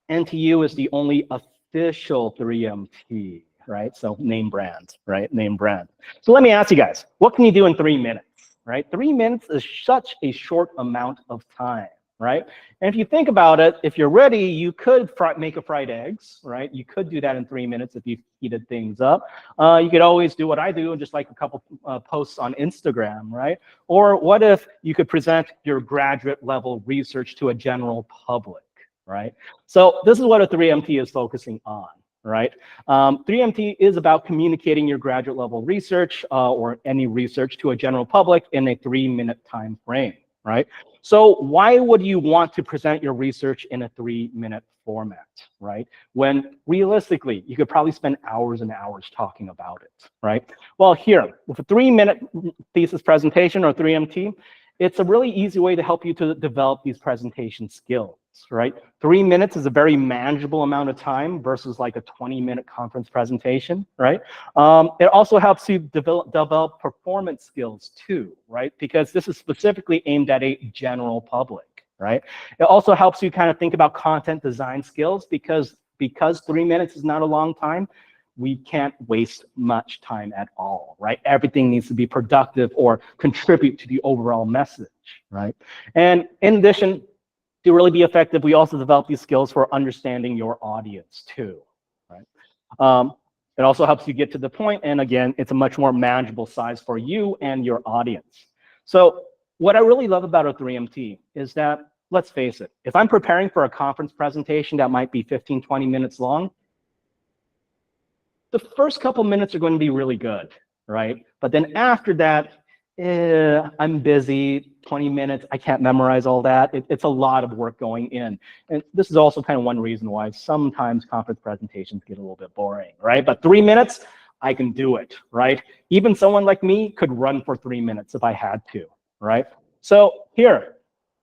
NTU is the only official 3MT, right? So name brand, right? Name brand. So let me ask you guys, what can you do in 3 minutes, right? 3 minutes is such a short amount of time, right? And if you think about it, if you're ready, you could make a fried eggs, right? You could do that in 3 minutes if you heated things up. You could always do what I do, just like a couple posts on Instagram, right? Or what if you could present your graduate level research to a general public, right? So this is what a 3MT is focusing on, right? 3MT is about communicating your graduate level research or any research to a general public in a 3-minute time frame, right? So why would you want to present your research in a 3-minute format, right? When realistically, you could probably spend hours and hours talking about it, right? Well, here, with a 3-minute thesis presentation or 3MT, it's a really easy way to help you to develop these presentation skills, right? 3 minutes is a very manageable amount of time versus like a 20-minute conference presentation, right? It also helps you develop performance skills too, right? Because this is specifically aimed at a general public, right? It also helps you kind of think about content design skills because 3 minutes is not a long time. We can't waste much time at all, right? Everything needs to be productive or contribute to the overall message, right? And in addition, to really be effective, we also develop these skills for understanding your audience too, right? It also helps you get to the point, and again, it's a much more manageable size for you and your audience. So what I really love about a 3MT is that, let's face it, if I'm preparing for a conference presentation that might be 15, 20 minutes long, the first couple minutes are going to be really good, right? But then after that, I'm busy, 20 minutes, I can't memorize all that. It's a lot of work going in. And this is also kind of one reason why sometimes conference presentations get a little bit boring, right? But 3 minutes, I can do it, right? Even someone like me could run for 3 minutes if I had to, right? So here,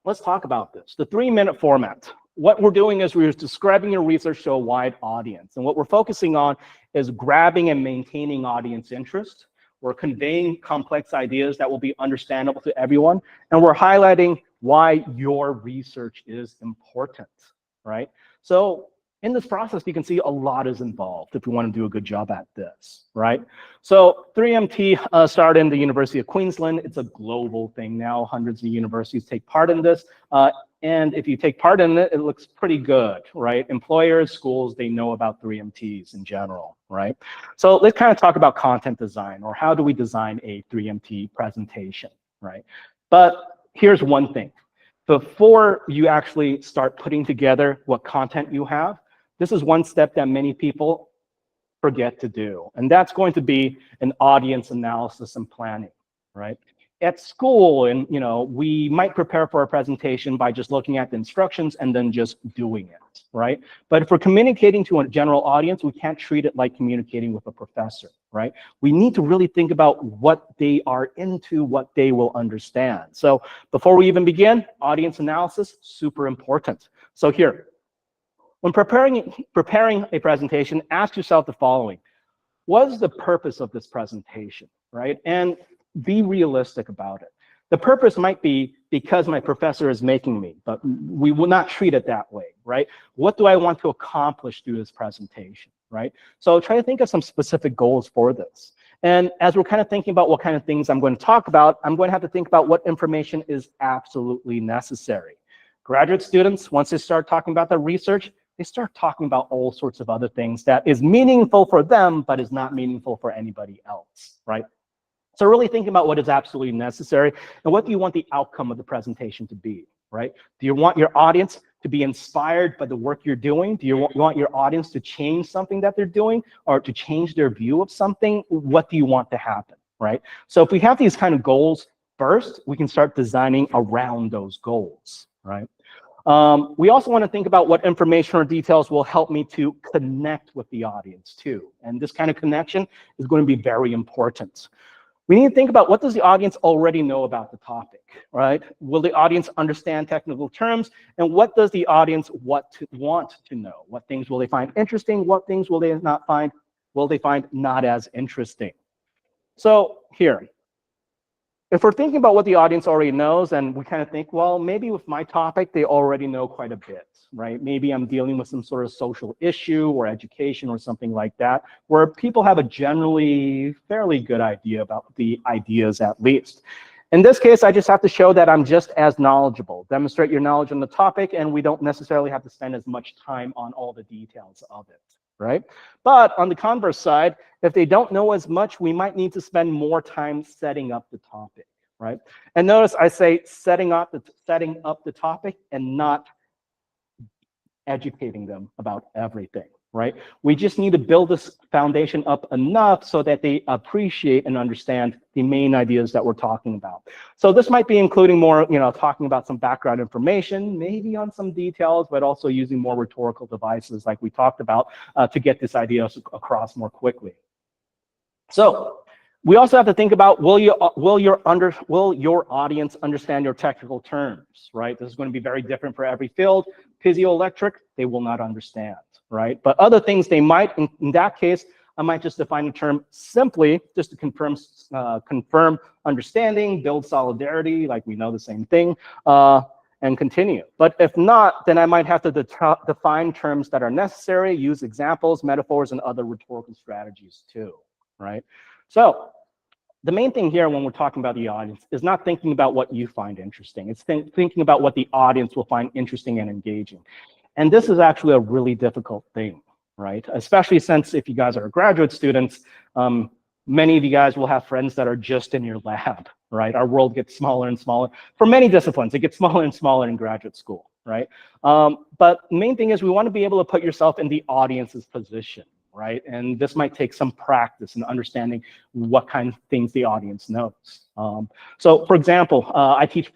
let's talk about this, the 3-minute format. What we're doing is we're describing your research to a wide audience. And what we're focusing on is grabbing and maintaining audience interest. We're conveying complex ideas that will be understandable to everyone. And we're highlighting why your research is important, right? So in this process, you can see a lot is involved if we want to do a good job at this, right? So 3MT started in the University of Queensland. It's a global thing now. Hundreds of universities take part in this. And if you take part in it, it looks pretty good, right? Employers, schools, they know about 3MTs in general, right? So let's kind of talk about content design, or how do we design a 3MT presentation, right? But here's one thing. Before you actually start putting together what content you have, this is one step that many people forget to do, and that's going to be an audience analysis and planning, right? At school, and we might prepare for a presentation by just looking at the instructions and then just doing it, right? But if we're communicating to a general audience, we can't treat it like communicating with a professor, right? We need to really think about what they are into, what they will understand. So before we even begin, audience analysis, super important. So here, when preparing a presentation, ask yourself the following. What is the purpose of this presentation, right? And be realistic about it. The purpose might be because my professor is making me, but we will not treat it that way, right? What do I want to accomplish through this presentation, right? So try to think of some specific goals for this. And as we're kind of thinking about what kind of things I'm going to talk about, I'm going to have to think about what information is absolutely necessary. Graduate students, once they start talking about the research, they start talking about all sorts of other things that is meaningful for them, but is not meaningful for anybody else, right? So really thinking about what is absolutely necessary and what do you want the outcome of the presentation to be, right? Do you want your audience to be inspired by the work you're doing? Do you want your audience to change something that they're doing, or to change their view of something? What do you want to happen, right? So if we have these kind of goals first, we can start designing around those goals, right? We also want to think about what information or details will help me to connect with the audience too. And this kind of connection is going to be very important. We need to think about, what does the audience already know about the topic, right? Will the audience understand technical terms? And what does the audience want to know? What things will they find interesting? What things will they find not as interesting? So here, if we're thinking about what the audience already knows, and we kind of think, well, maybe with my topic, they already know quite a bit, right? Maybe I'm dealing with some sort of social issue or education or something like that, where people have a generally fairly good idea about the ideas at least. In this case, I just have to show that I'm just as knowledgeable, demonstrate your knowledge on the topic, and we don't necessarily have to spend as much time on all the details of it, right? But on the converse side, if they don't know as much, we might need to spend more time setting up the topic, right? And notice I say setting up the topic and not educating them about everything, right? We just need to build this foundation up enough so that they appreciate and understand the main ideas that we're talking about. So this might be including more, talking about some background information, maybe on some details, but also using more rhetorical devices like we talked about to get this idea across more quickly. So we also have to think about, will your audience understand your technical terms, right? This is going to be very different for every field. Piezoelectric, they will not understand, right? But other things they might. In that case, I might just define a term simply just to confirm understanding, build solidarity, like we know the same thing, and continue. But if not, then I might have to define terms that are necessary, use examples, metaphors, and other rhetorical strategies too, right? So the main thing here when we're talking about the audience is not thinking about what you find interesting. It's thinking about what the audience will find interesting and engaging. And this is actually a really difficult thing, right? Especially since if you guys are graduate students, many of you guys will have friends that are just in your lab, right? Our world gets smaller and smaller. For many disciplines, it gets smaller and smaller in graduate school, right? But the main thing is we want to be able to put yourself in the audience's position, right? And this might take some practice in understanding what kind of things the audience knows. So for example, I teach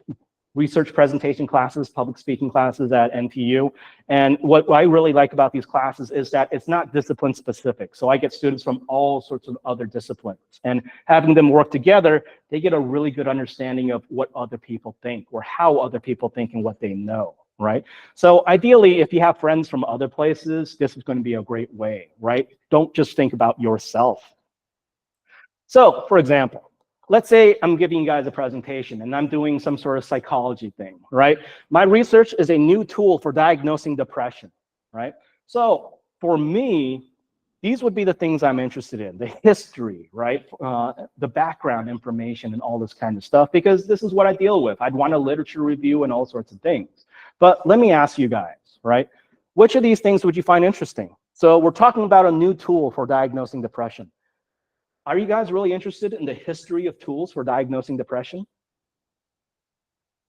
research presentation classes, public speaking classes at NTU. And what I really like about these classes is that it's not discipline specific. So I get students from all sorts of other disciplines, and having them work together, they get a really good understanding of what other people think or how other people think and what they know, right? So ideally, if you have friends from other places, this is going to be a great way, right? Don't just think about yourself. So for example, let's say I'm giving you guys a presentation and I'm doing some sort of psychology thing, right? My research is a new tool for diagnosing depression, right? So for me, these would be the things I'm interested in, the history, right? The background information and all this kind of stuff, because this is what I deal with. I'd want a literature review and all sorts of things. But let me ask you guys, right? Which of these things would you find interesting? So we're talking about a new tool for diagnosing depression. Are you guys really interested in the history of tools for diagnosing depression?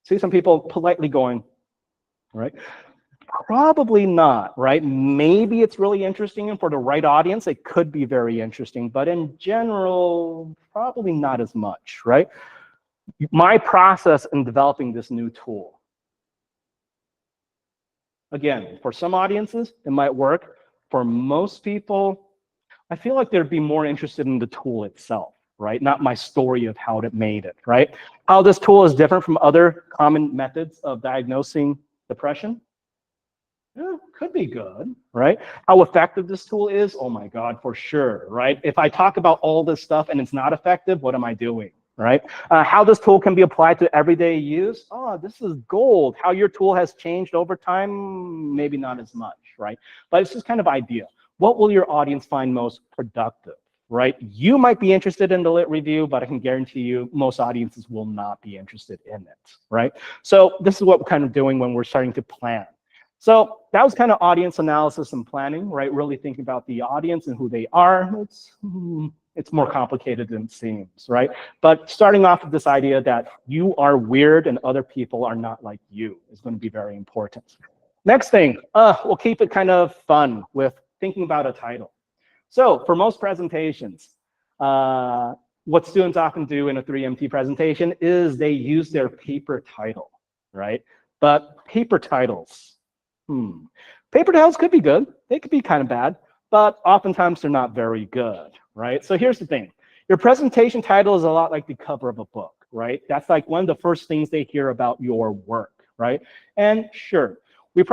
See some people politely going, right? Probably not, right? Maybe it's really interesting, and for the right audience, it could be very interesting, but in general, probably not as much, right? My process in developing this new tool. Again, for some audiences, it might work. For most people, I feel like they'd be more interested in the tool itself, right? Not my story of how it made it, right? How this tool is different from other common methods of diagnosing depression. Yeah, could be good, right? How effective this tool is, oh my God, for sure, right? If I talk about all this stuff and it's not effective, what am I doing, right? How this tool can be applied to everyday use, oh, this is gold. How your tool has changed over time, maybe not as much, right? But it's just kind of idea. What will your audience find most productive, right? You might be interested in the lit review, but I can guarantee you most audiences will not be interested in it, right? So this is what we're kind of doing when we're starting to plan. So that was kind of audience analysis and planning, right? Really thinking about the audience and who they are. It's more complicated than it seems, right? But starting off with this idea that you are weird and other people are not like you is going to be very important. Next thing, we'll keep it kind of fun with thinking about a title. So for most presentations, what students often do in a 3MT presentation is they use their paper title, right? But paper titles, paper titles could be good. They could be kind of bad, but oftentimes they're not very good, right? So here's the thing. Your presentation title is a lot like the cover of a book, right? That's like one of the first things they hear about your work, right? And sure, we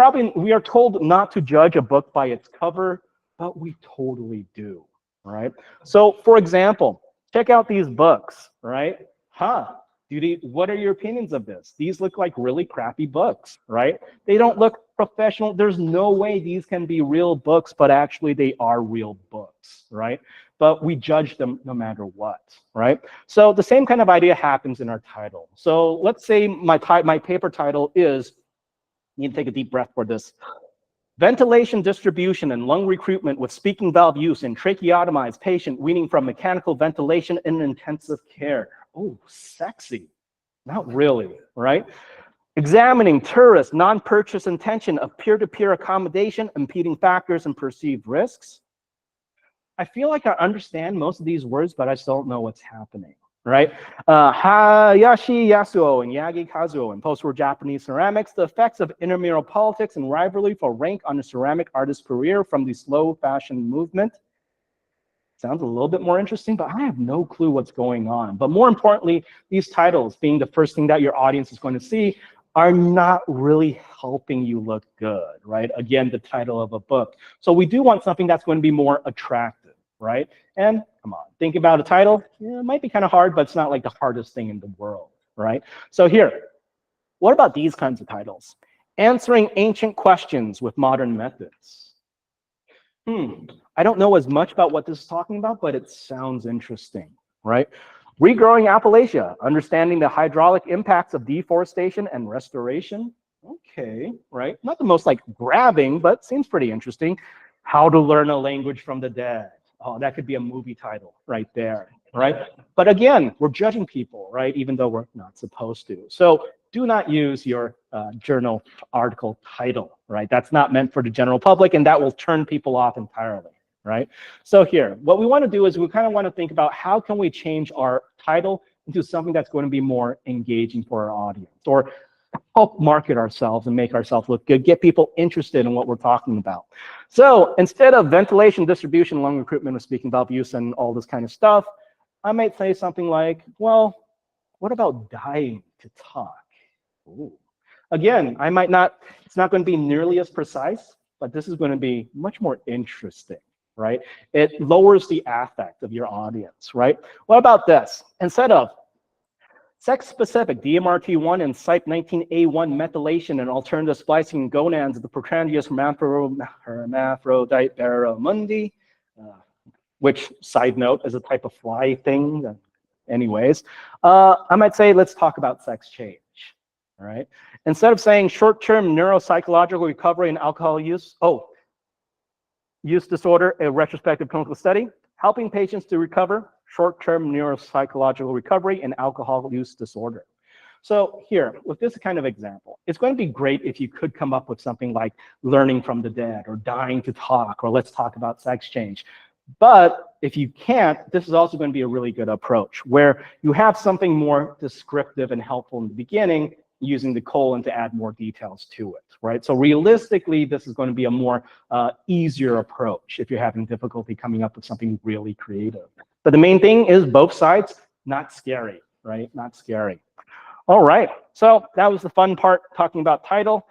are told not to judge a book by its cover, but we totally do, right? So for example, check out these books, right? What are your opinions of this? These look like really crappy books, right? They don't look professional. There's no way these can be real books, but actually they are real books, right? But we judge them no matter what, right? So the same kind of idea happens in our title. So let's say my paper title is, you need to take a deep breath for this, Ventilation Distribution and Lung Recruitment with Speaking Valve Use in Tracheotomized Patient Weaning from Mechanical Ventilation in Intensive Care. Oh, sexy. Not really, right? Examining tourist non-purchase intention of peer-to-peer accommodation, impeding factors, and perceived risks. I feel like I understand most of these words, but I still don't know what's happening, right? Hayashi Yasuo and Yagi Kazuo in post-war Japanese ceramics, the effects of intramural politics and rivalry for rank on a ceramic artist's career from the slow fashion movement. Sounds a little bit more interesting, but I have no clue what's going on. But more importantly, these titles being the first thing that your audience is going to see are not really helping you look good, right? Again, the title of a book. So we do want something that's going to be more attractive, right? And come on, think about a title. Yeah, it might be kind of hard, but it's not like the hardest thing in the world, right? So here, what about these kinds of titles? Answering ancient questions with modern methods. I don't know as much about what this is talking about, but it sounds interesting, right? Regrowing Appalachia, understanding the hydraulic impacts of deforestation and restoration. Okay, right? Not the most like grabbing, but seems pretty interesting. How to learn a language from the dead. Oh, that could be a movie title right there, right? But again, we're judging people, right? Even though we're not supposed to. So do not use your journal article title, right? That's not meant for the general public, and that will turn people off entirely, right? So here, what we want to do is we kind of want to think about how can we change our title into something that's going to be more engaging for our audience, or help market ourselves and make ourselves look good, get people interested in what we're talking about. So instead of ventilation, distribution, lung recruitment with speaking valve use and all this kind of stuff, I might say something like, well, what about dying to talk? Ooh. Again, it's not going to be nearly as precise, but this is going to be much more interesting, right? It lowers the affect of your audience, right? What about this? Instead of Sex-specific DMRT1 and CYP19A1 methylation and alternative splicing in gonads of the procrandrious hermaphrodite barramundi, which, side note, is a type of fly thing. Anyways, I might say, let's talk about sex change, all right? Instead of saying short-term neuropsychological recovery and alcohol use, use disorder, a retrospective clinical study, helping patients to recover short-term neuropsychological recovery and alcohol use disorder. So here, with this kind of example, it's going to be great if you could come up with something like learning from the dead or dying to talk or let's talk about sex change. But if you can't, this is also going to be a really good approach where you have something more descriptive and helpful in the beginning using the colon to add more details to it, right? So realistically, this is going to be a more easier approach if you're having difficulty coming up with something really creative. But the main thing is both sides, not scary, right? Not scary. All right, so that was the fun part, talking about title.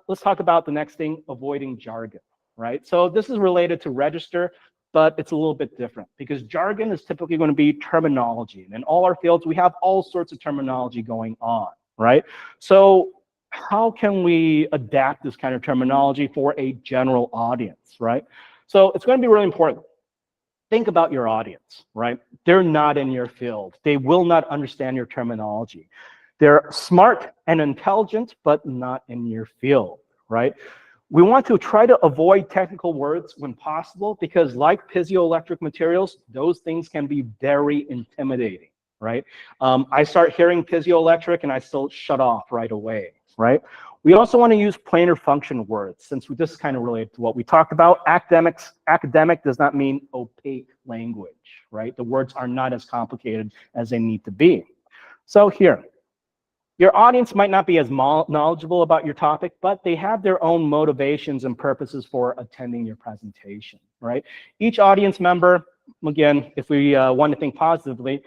Let's talk about the next thing, avoiding jargon, right? So this is related to register, but it's a little bit different because jargon is typically going to be terminology. And in all our fields, we have all sorts of terminology going on, right? So how can we adapt this kind of terminology for a general audience, right? So it's going to be really important. Think about your audience, right? They're not in your field. They will not understand your terminology. They're smart and intelligent, but not in your field, right? We want to try to avoid technical words when possible because like piezoelectric materials, those things can be very intimidating, right? I start hearing piezoelectric and I still shut off right away, right? We also want to use planar function words since this is kind of related to what we talked about. Academic does not mean opaque language, right? The words are not as complicated as they need to be. So here, your audience might not be as knowledgeable about your topic, but they have their own motivations and purposes for attending your presentation, right? Each audience member, again, if we want to think positively,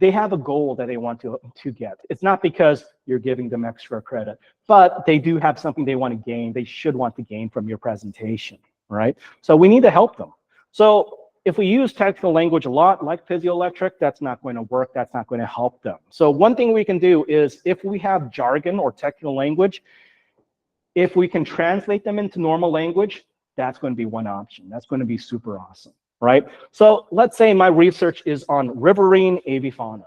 they have a goal that they want to get. It's not because you're giving them extra credit, but they do have something they want to gain. They should want to gain from your presentation, right? So we need to help them. So if we use technical language a lot, like piezoelectric, that's not going to work. That's not going to help them. So one thing we can do is if we have jargon or technical language, if we can translate them into normal language, that's going to be one option. That's going to be super awesome, right? So let's say my research is on riverine avifauna,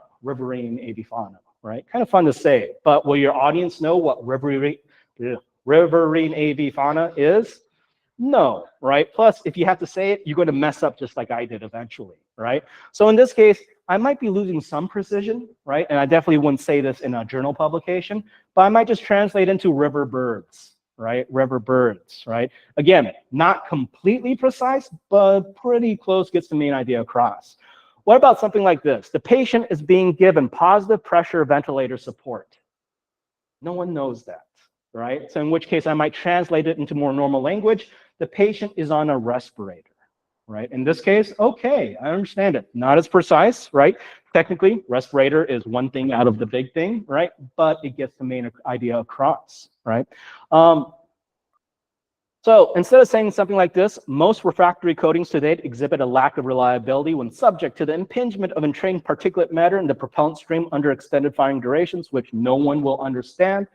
right? Kind of fun to say, but will your audience know what riverine avifauna is? No, right? Plus, if you have to say it, you're going to mess up just like I did eventually, right? So in this case, I might be losing some precision, right? And I definitely wouldn't say this in a journal publication, but I might just translate into river birds, right? River birds, right? Again, not completely precise, but pretty close, gets the main idea across. What about something like this? The patient is being given positive pressure ventilator support. No one knows that, right? So in which case I might translate it into more normal language. The patient is on a respirator, right? In this case, okay, I understand it. Not as precise, right? Technically, respirator is one thing out of the big thing, right? But it gets the main idea across, right? So instead of saying something like this, most refractory coatings to date exhibit a lack of reliability when subject to the impingement of entrained particulate matter in the propellant stream under extended firing durations, which no one will understand.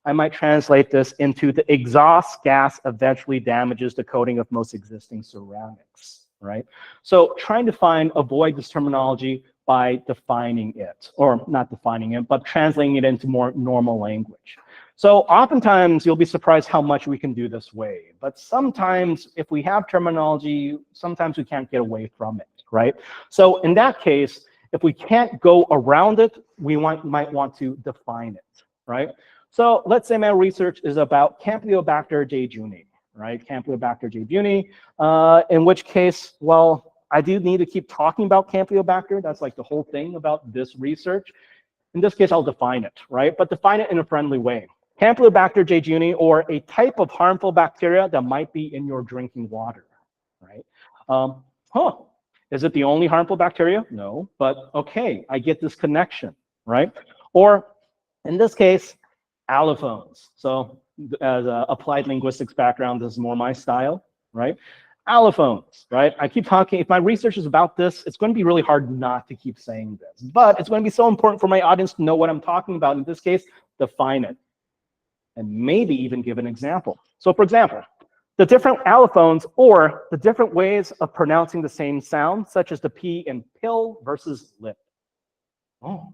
I might translate this into the exhaust gas eventually damages the coating of most existing ceramics, right? So trying to avoid this terminology by defining it, or not defining it, but translating it into more normal language. So oftentimes you'll be surprised how much we can do this way, but sometimes if we have terminology, sometimes we can't get away from it, right? So in that case, if we can't go around it, we might want to define it, right? So let's say my research is about Campylobacter jejuni, right? Campylobacter jejuni, in which case, well, I do need to keep talking about Campylobacter. That's like the whole thing about this research. In this case, I'll define it, right? But define it in a friendly way. Campylobacter jejuni, or a type of harmful bacteria that might be in your drinking water, right? Is it the only harmful bacteria? No, but okay, I get this connection, right? Or in this case, allophones. So as an applied linguistics background, this is more my style, right? Allophones, right? I keep talking, if my research is about this, it's going to be really hard not to keep saying this, but it's going to be so important for my audience to know what I'm talking about. In this case, define it, and maybe even give an example. So for example, the different allophones, or the different ways of pronouncing the same sound, such as the P in pill versus lip. Oh,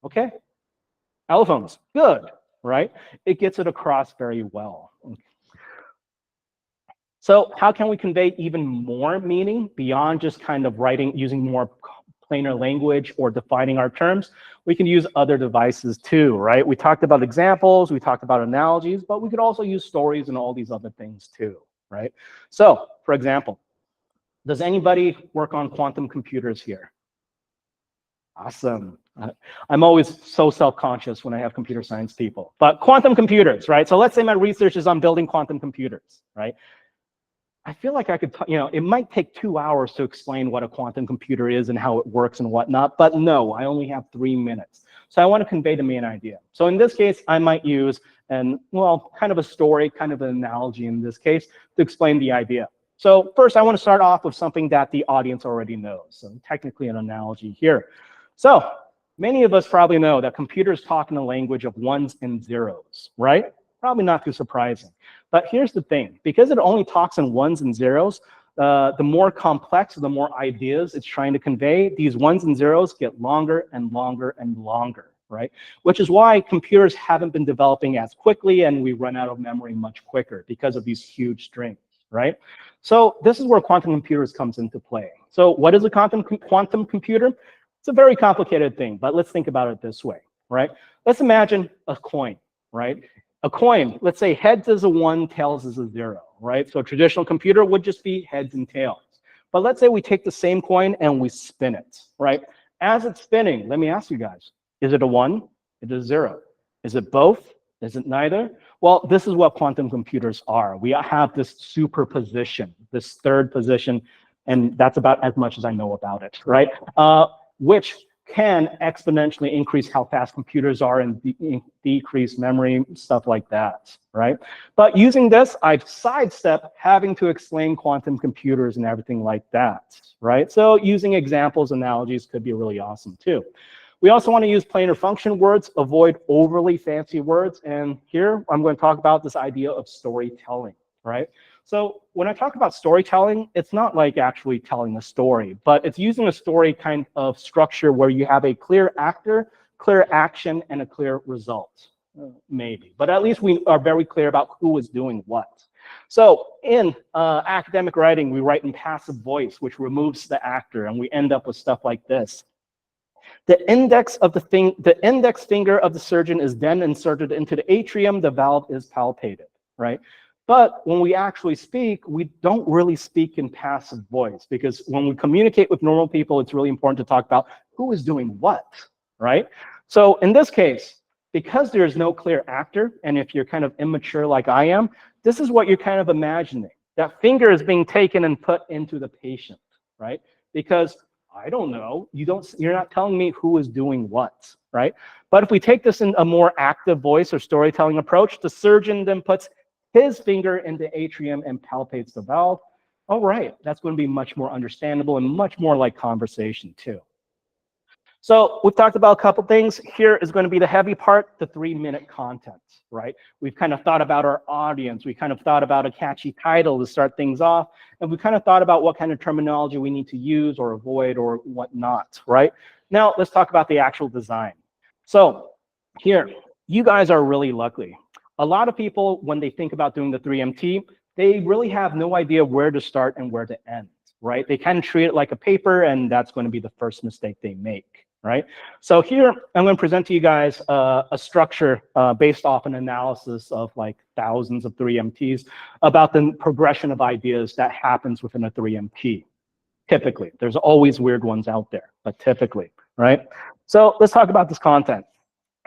okay. Allophones, good, right? It gets it across very well. So how can we convey even more meaning beyond just kind of writing, using more plainer language or defining our terms? We can use other devices too, right? We talked about examples, we talked about analogies, but we could also use stories and all these other things too, right? So, for example, does anybody work on quantum computers here? Awesome. I'm always so self-conscious when I have computer science people. But quantum computers, right? So let's say my research is on building quantum computers, right? I feel like I could, it might take 2 hours to explain what a quantum computer is and how it works and whatnot, but no, I only have 3 minutes. So I want to convey the main idea. So in this case, I might use kind of a story, kind of an analogy in this case, to explain the idea. So first, I want to start off with something that the audience already knows. So technically an analogy here. So many of us probably know that computers talk in a language of ones and zeros, right? Probably not too surprising. But here's the thing, because it only talks in ones and zeros, the more complex, the more ideas it's trying to convey, these ones and zeros get longer and longer and longer, right? Which is why computers haven't been developing as quickly, and we run out of memory much quicker because of these huge strings, right? So this is where quantum computers comes into play. So what is a quantum computer? It's a very complicated thing, but let's think about it this way, right? Let's imagine a coin, right? A coin, let's say heads is a 1, tails is a 0, right? So a traditional computer would just be heads and tails. But let's say we take the same coin and we spin it, right? As it's spinning, let me ask you guys, is it a 1? Is it a 0? Is it both? Is it neither? Well, this is what quantum computers are. We have this superposition, this third position, and that's about as much as I know about it, right? Which can exponentially increase how fast computers are and decrease memory, stuff like that, right? But using this, I've sidestepped having to explain quantum computers and everything like that, right? So using examples, analogies could be really awesome too. We also want to use plainer function words, avoid overly fancy words, and here I'm going to talk about this idea of storytelling, right? So when I talk about storytelling, it's not like actually telling a story, but it's using a story kind of structure where you have a clear actor, clear action, and a clear result, maybe. But at least we are very clear about who is doing what. So in academic writing, we write in passive voice, which removes the actor, and we end up with stuff like this. The index finger of the surgeon is then inserted into the atrium. The valve is palpated, right? But when we actually speak, we don't really speak in passive voice, because when we communicate with normal people, it's really important to talk about who is doing what, right? So in this case, because there's no clear actor, and if you're kind of immature like I am, this is what you're kind of imagining. That finger is being taken and put into the patient, right? Because I don't know, you're not telling me who is doing what, right? But if we take this in a more active voice or storytelling approach, the surgeon then puts his finger in the atrium and palpates the valve. All right, that's going to be much more understandable and much more like conversation too. So we've talked about a couple things. Here is going to be the heavy part, the 3-minute content, right? We've kind of thought about our audience. We kind of thought about a catchy title to start things off. And we kind of thought about what kind of terminology we need to use or avoid or whatnot, right? Now let's talk about the actual design. So here, you guys are really lucky. A lot of people, when they think about doing the 3MT, they really have no idea where to start and where to end, right? They kind of treat it like a paper, and that's going to be the first mistake they make, right? So here, I'm going to present to you guys a structure based off an analysis of like thousands of 3MTs about the progression of ideas that happens within a 3MT. Typically, there's always weird ones out there, but typically, right? So let's talk about this content.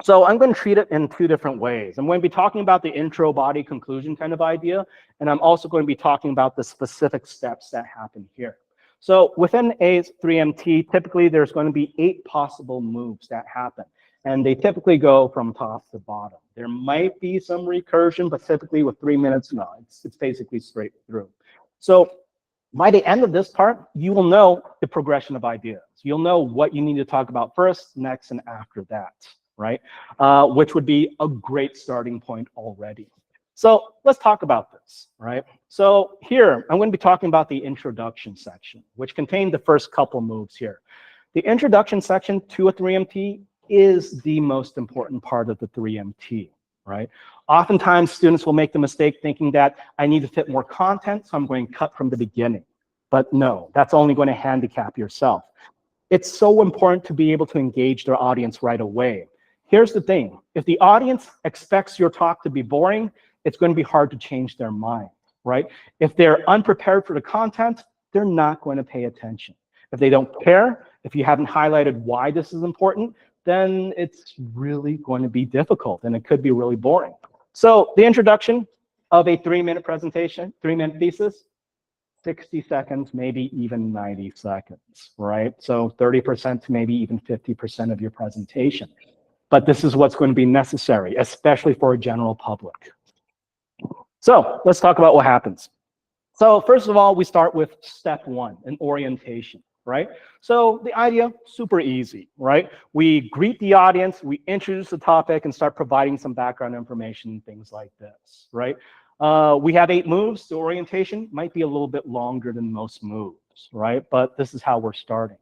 So I'm going to treat it in 2 different ways. I'm going to be talking about the intro, body, conclusion kind of idea, and I'm also going to be talking about the specific steps that happen here. So within a 3MT, typically there's going to be 8 possible moves that happen, and they typically go from top to bottom. There might be some recursion, but typically with 3 minutes, no, it's basically straight through. So By the end of this part, you will know the progression of ideas. You'll know what you need to talk about first, next, and after that, right? Which would be a great starting point already. So let's talk about this, right? So here, I'm going to be talking about the introduction section, which contained the first couple moves here. The introduction section to a 3MT is the most important part of the 3MT, right? Oftentimes, students will make the mistake thinking that I need to fit more content, so I'm going to cut from the beginning. But no, that's only going to handicap yourself. It's so important to be able to engage their audience right away. Here's the thing. If the audience expects your talk to be boring, it's going to be hard to change their mind, right? If they're unprepared for the content, they're not going to pay attention. If they don't care, if you haven't highlighted why this is important, then it's really going to be difficult and it could be really boring. So the introduction of a 3-minute presentation, 3-minute thesis, 60 seconds, maybe even 90 seconds, right? So 30% to maybe even 50% of your presentation. But this is what's going to be necessary, especially for a general public. So let's talk about what happens. So first of all, we start with step 1, an orientation, right? So the idea, super easy, right? We greet the audience, we introduce the topic and start providing some background information, things like this, right? We have 8 moves. The orientation might be a little bit longer than most moves, right? But this is how we're starting.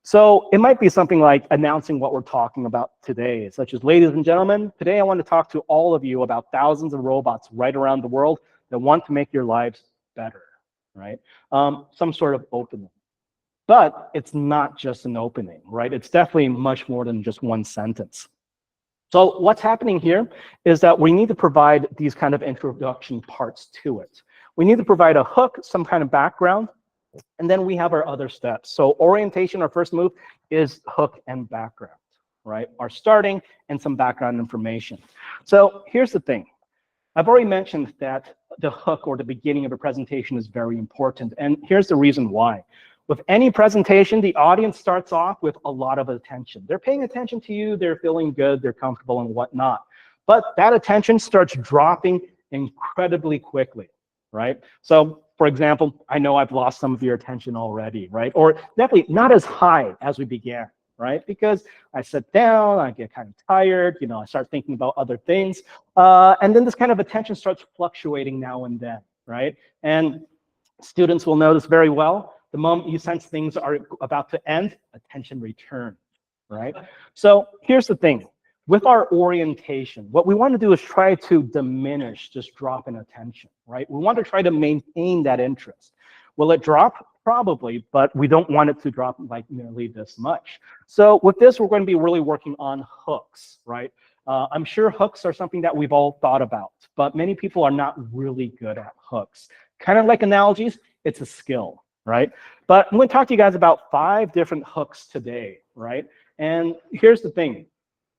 So it might be something like announcing what we're talking about today, such as, ladies and gentlemen, today I want to talk to all of you about thousands of robots right around the world that want to make your lives better, right? Some sort of opening. But it's not just an opening, right? It's definitely much more than just one sentence. So what's happening here is that we need to provide these kind of introduction parts to it. We need to provide a hook, some kind of background, and then we have our other steps. So orientation, our first move, is hook and background, right? Our starting and some background information. So here's the thing. I've already mentioned that the hook or the beginning of a presentation is very important, and here's the reason why. With any presentation, the audience starts off with a lot of attention. They're paying attention to you, they're feeling good, they're comfortable and whatnot. But that attention starts dropping incredibly quickly, right? So for example, I know I've lost some of your attention already, right? Or definitely not as high as we began, right? Because I sit down, I get kind of tired, you know, I start thinking about other things. And then this kind of attention starts fluctuating now and then, right? And students will notice very well, the moment you sense things are about to end, attention returns, right? So here's the thing. With our orientation, what we want to do is try to diminish this drop in attention, right? We want to try to maintain that interest. Will it drop? Probably, but we don't want it to drop like nearly this much. So with this, we're going to be really working on hooks, right? I'm sure hooks are something that we've all thought about, but many people are not really good at hooks. Kind of like analogies, it's a skill, right? But I'm going to talk to you guys about 5 different hooks today, right? And here's the thing.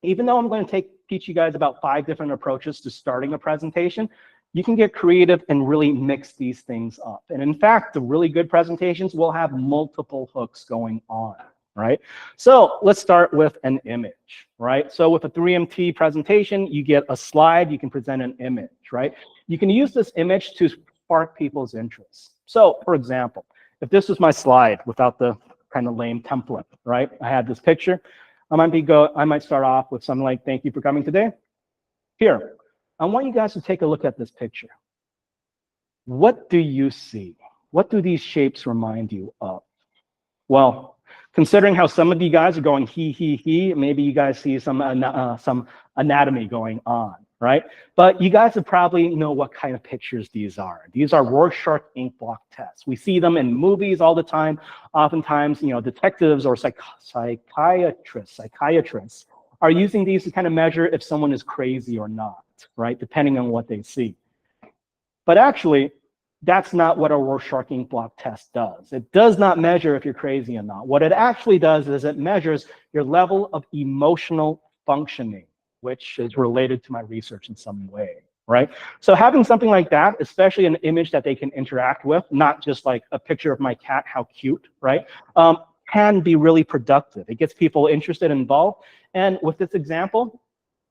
Even though I'm going to teach you guys about 5 different approaches to starting a presentation, you can get creative and really mix these things up. And in fact, the really good presentations will have multiple hooks going on, right? So let's start with an image, right? So with a 3MT presentation, you get a slide, you can present an image, right? You can use this image to spark people's interest. So for example, if this was my slide without the kind of lame template, right? I had this picture. I might start off with something like, thank you for coming today. Here, I want you guys to take a look at this picture. What do you see? What do these shapes remind you of? Well, considering how some of you guys are going he, maybe you guys see some anatomy going on, right? But you guys would probably know what kind of pictures these are. These are Rorschach ink block tests. We see them in movies all the time. Oftentimes, you know, detectives or psychiatrists are using these to kind of measure if someone is crazy or not, right? Depending on what they see. But actually, that's not what a Rorschach ink block test does. It does not measure if you're crazy or not. What it actually does is it measures your level of emotional functioning, which is related to my research in some way, right? So having something like that, especially an image that they can interact with, not just like a picture of my cat, how cute, right? Can be really productive. It gets people interested and involved. And with this example,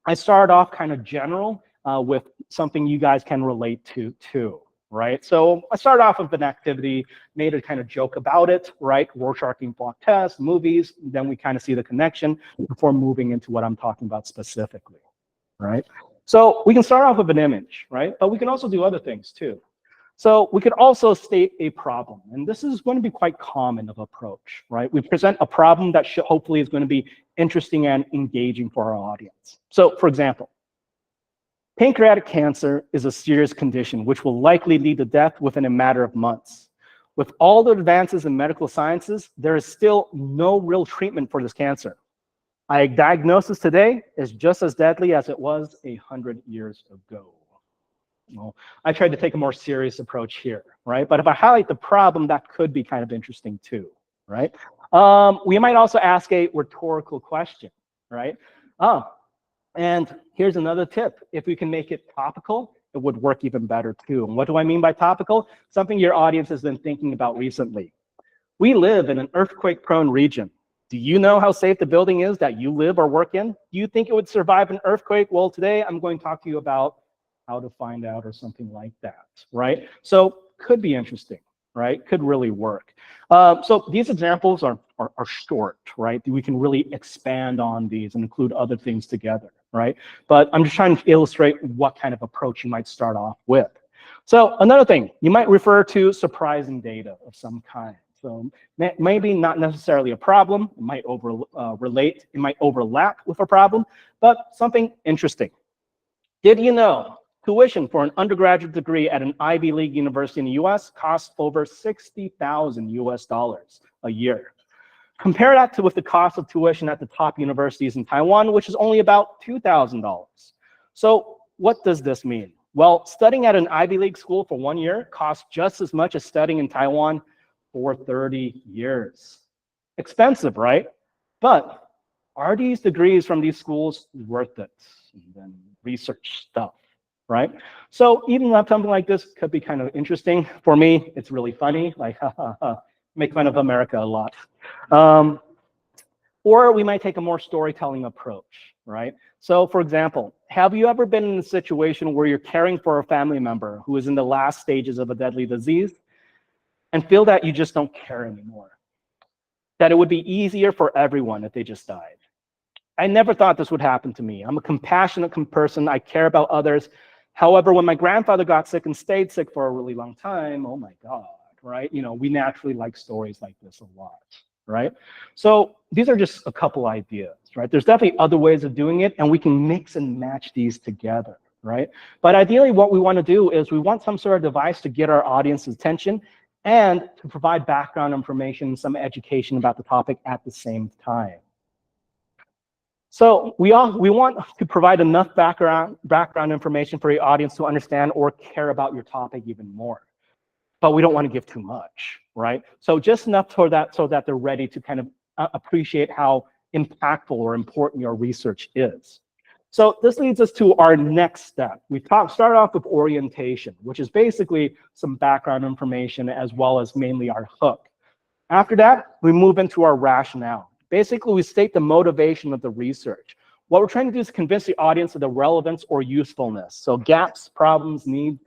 I started off kind of general with something you guys can relate to too, right? So I started off with an activity, made a kind of joke about it, right? Rorschach block test, movies, then we kind of see the connection before moving into what I'm talking about specifically, right? So we can start off with an image, right? But we can also do other things too. So we could also state a problem, and this is going to be quite common of approach, right? We present a problem that hopefully is going to be interesting and engaging for our audience. So for example, pancreatic cancer is a serious condition which will likely lead to death within a matter of months. With all the advances in medical sciences, there is still no real treatment for this cancer. A diagnosis today is just as deadly as it was 100 years ago. Well, I tried to take a more serious approach here, right? But if I highlight the problem, that could be kind of interesting too, right? We might also ask a rhetorical question, right? And here's another tip. If we can make it topical, it would work even better too. And what do I mean by topical? Something your audience has been thinking about recently. We live in an earthquake-prone region. Do you know how safe the building is that you live or work in? Do you think it would survive an earthquake? Well, today I'm going to talk to you about how to find out or something like that, right? So could be interesting, right? Could really work. So these examples are short, right? We can really expand on these and include other things together, right? But I'm just trying to illustrate what kind of approach you might start off with. So another thing, you might refer to surprising data of some kind. So maybe not necessarily a problem, it might relate, it might overlap with a problem, but something interesting. Did you know tuition for an undergraduate degree at an Ivy League university in the US costs over $60,000 a year? Compare that with the cost of tuition at the top universities in Taiwan, which is only about $2,000. So what does this mean? Well, studying at an Ivy League school for 1 year costs just as much as studying in Taiwan for 30 years. Expensive, right? But are these degrees from these schools worth it? And then research stuff, right? So even something like this could be kind of interesting. For me, it's really funny, like, make fun of America a lot. Or we might take a more storytelling approach, right? So for example, have you ever been in a situation where you're caring for a family member who is in the last stages of a deadly disease and feel that you just don't care anymore? That it would be easier for everyone if they just died. I never thought this would happen to me. I'm a compassionate person. I care about others. However, when my grandfather got sick and stayed sick for a really long time, oh my God, right? You know, we naturally like stories like this a lot, right? So these are just a couple ideas, right? There's definitely other ways of doing it, and we can mix and match these together, right? But ideally, what we want to do is we want some sort of device to get our audience's attention and to provide background information, some education about the topic at the same time. So we want to provide enough background information for your audience to understand or care about your topic even more. But we don't want to give too much, right? So just enough so that they're ready to kind of appreciate how impactful or important your research is. So this leads us to our next step. We start off with orientation, which is basically some background information as well as mainly our hook. After that, we move into our rationale. Basically, we state the motivation of the research. What we're trying to do is convince the audience of the relevance or usefulness. So gaps, problems, needs,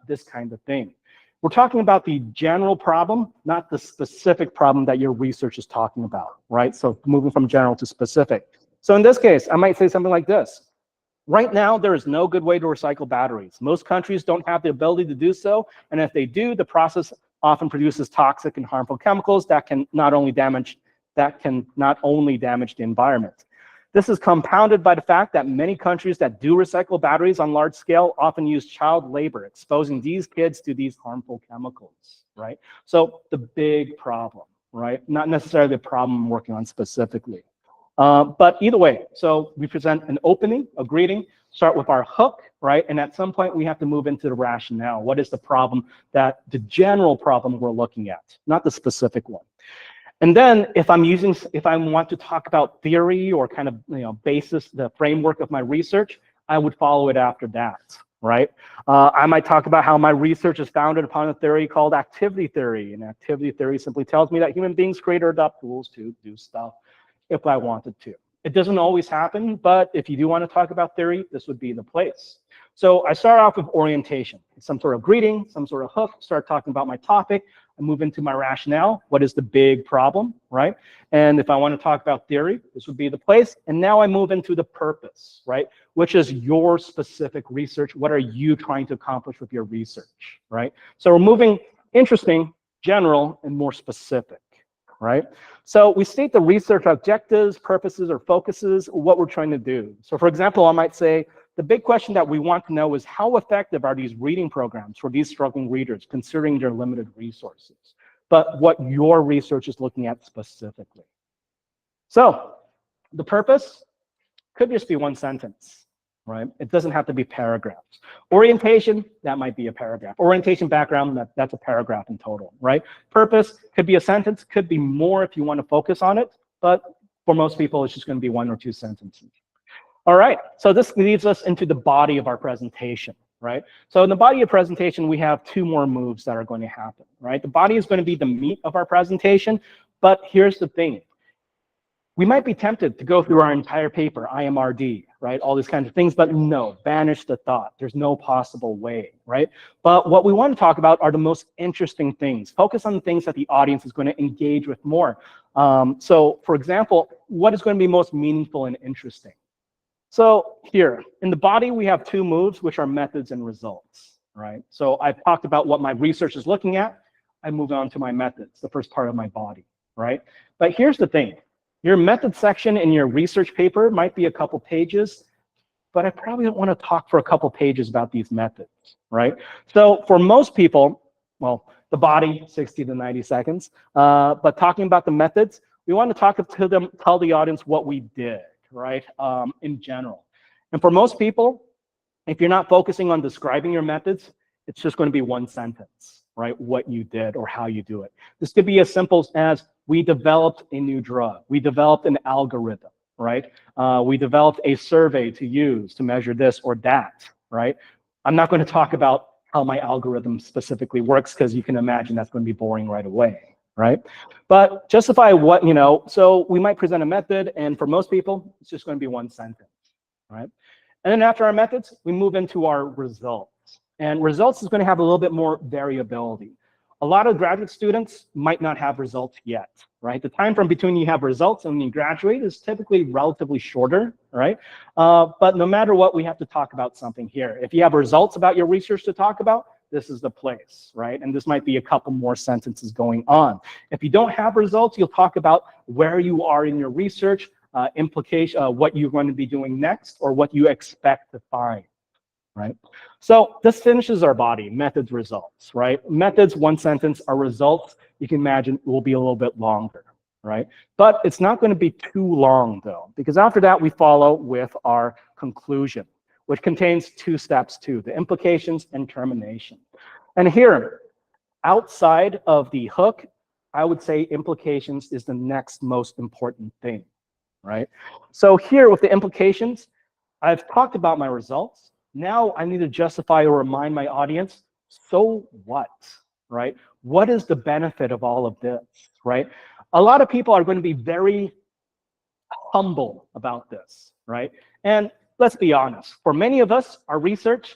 this kind of thing. We're talking about the general problem, not the specific problem that your research is talking about, right? So moving from general to specific. So in this case, I might say something like this. Right now, there is no good way to recycle batteries. Most countries don't have the ability to do so, and if they do, the process often produces toxic and harmful chemicals that can not only damage the environment. This is compounded by the fact that many countries that do recycle batteries on large scale often use child labor, exposing these kids to these harmful chemicals, right? So the big problem, right? Not necessarily the problem I'm working on specifically. But either way, so we present an opening, a greeting, start with our hook, right? And at some point we have to move into the rationale. What is the problem the general problem we're looking at, not the specific one. And then if I want to talk about theory or kind of, basis, the framework of my research, I would follow it after that, right? I might talk about how my research is founded upon a theory called activity theory. And activity theory simply tells me that human beings create or adopt tools to do stuff if I wanted to, It doesn't always happen, but if you do want to talk about theory, this would be the place. So I start off with orientation, some sort of greeting, some sort of hook, start talking about my topic. I move into my rationale. What is the big problem, right? And if I want to talk about theory, this would be the place. And now I move into the purpose, right? Which is your specific research. What are you trying to accomplish with your research, right? So we're moving interesting, general, and more specific, right? So we state the research objectives, purposes, or focuses, what we're trying to do. So for example, I might say, the big question that we want to know is how effective are these reading programs for these struggling readers, considering their limited resources, but what your research is looking at specifically. So the purpose could just be one sentence, right? It doesn't have to be paragraphs. Orientation, that might be a paragraph. Orientation background, that's a paragraph in total, right? Purpose could be a sentence, could be more if you want to focus on it, but for most people, it's just going to be 1 or 2 sentences. All right, so this leads us into the body of our presentation, right? So in the body of presentation, we have 2 more moves that are going to happen, right? The body is going to be the meat of our presentation, but here's the thing. We might be tempted to go through our entire paper, IMRD, right? All these kinds of things, but no, banish the thought. There's no possible way, right? But what we want to talk about are the most interesting things. Focus on the things that the audience is going to engage with more. So for example, what is going to be most meaningful and interesting? So here, in the body, we have 2 moves, which are methods and results, right? So I've talked about what my research is looking at. I move on to my methods, the first part of my body, right? But here's the thing. Your method section in your research paper might be a couple pages, but I probably don't want to talk for a couple pages about these methods, right? So for most people, well, the body, 60 to 90 seconds, but talking about the methods, we want to talk to them, tell the audience what we did, right, in general. And for most people, if you're not focusing on describing your methods, it's just going to be 1 sentence, right, what you did or how you do it. This could be as simple as, we developed a new drug. We developed an algorithm, right? We developed a survey to use to measure this or that, right? I'm not going to talk about how my algorithm specifically works because you can imagine that's going to be boring right away, right? But justify what, so we might present a method, and for most people, it's just going to be 1 sentence, right? And then after our methods, we move into our results. And results is going to have a little bit more variability. A lot of graduate students might not have results yet, right? The time from between you have results and when you graduate is typically relatively shorter, right? But no matter what, we have to talk about something here. If you have results about your research to talk about, this is the place, right? And this might be a couple more sentences going on. If you don't have results, you'll talk about where you are in your research, implication, what you're going to be doing next, or what you expect to find. Right? So this finishes our body, methods, results, right? Methods, 1 sentence. Our results, you can imagine, will be a little bit longer, right? But it's not going to be too long, though, because after that, we follow with our conclusion, which contains 2 steps, too, the implications and termination. And here, outside of the hook, I would say implications is the next most important thing, right? So here with the implications, I've talked about my results. Now I need to justify or remind my audience, so what, right? What is the benefit of all of this, right? A lot of people are going to be very humble about this, right? And let's be honest, for many of us, our research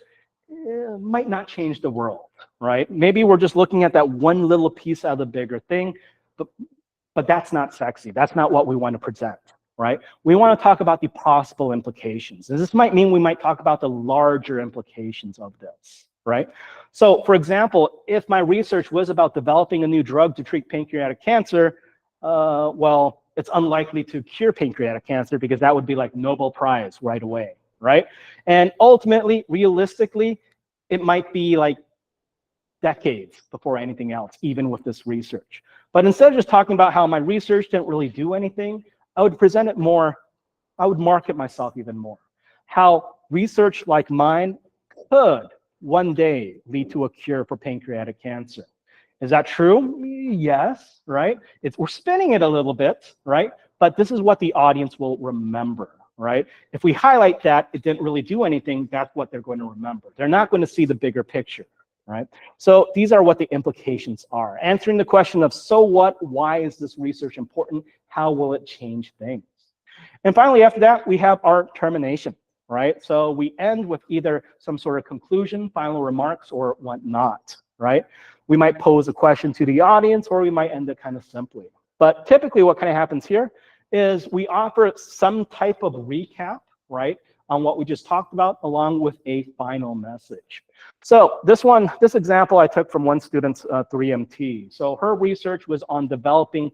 might not change the world, right? Maybe we're just looking at that one little piece out of the bigger thing, but that's not sexy. That's not what we want to present. Right? We want to talk about the possible implications. And this might mean we might talk about the larger implications of this, right? So for example, if my research was about developing a new drug to treat pancreatic cancer, well, it's unlikely to cure pancreatic cancer because that would be like Nobel Prize right away, right? And ultimately, realistically, it might be like decades before anything else, even with this research. But instead of just talking about how my research didn't really do anything, I would present it more, I would market myself even more. How research like mine could one day lead to a cure for pancreatic cancer. Is that true? Yes, right? We're spinning it a little bit, right? But this is what the audience will remember, right? If we highlight that it didn't really do anything, that's what they're going to remember. They're not going to see the bigger picture, right? So these are what the implications are. Answering the question of, so what, why is this research important? How will it change things? And finally, after that, we have our termination, right? So we end with either some sort of conclusion, final remarks, or whatnot, right? We might pose a question to the audience, or we might end it kind of simply. But typically what kind of happens here is we offer some type of recap, right, on what we just talked about, along with a final message. So this example I took from one student's 3MT. So her research was on developing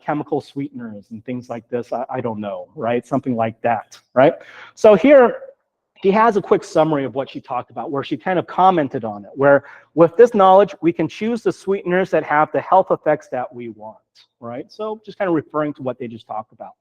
chemical sweeteners and things like this. I don't know, right? Something like that, right? So here, she has a quick summary of what she talked about, where she kind of commented on it, where with this knowledge, we can choose the sweeteners that have the health effects that we want, right? So just kind of referring to what they just talked about.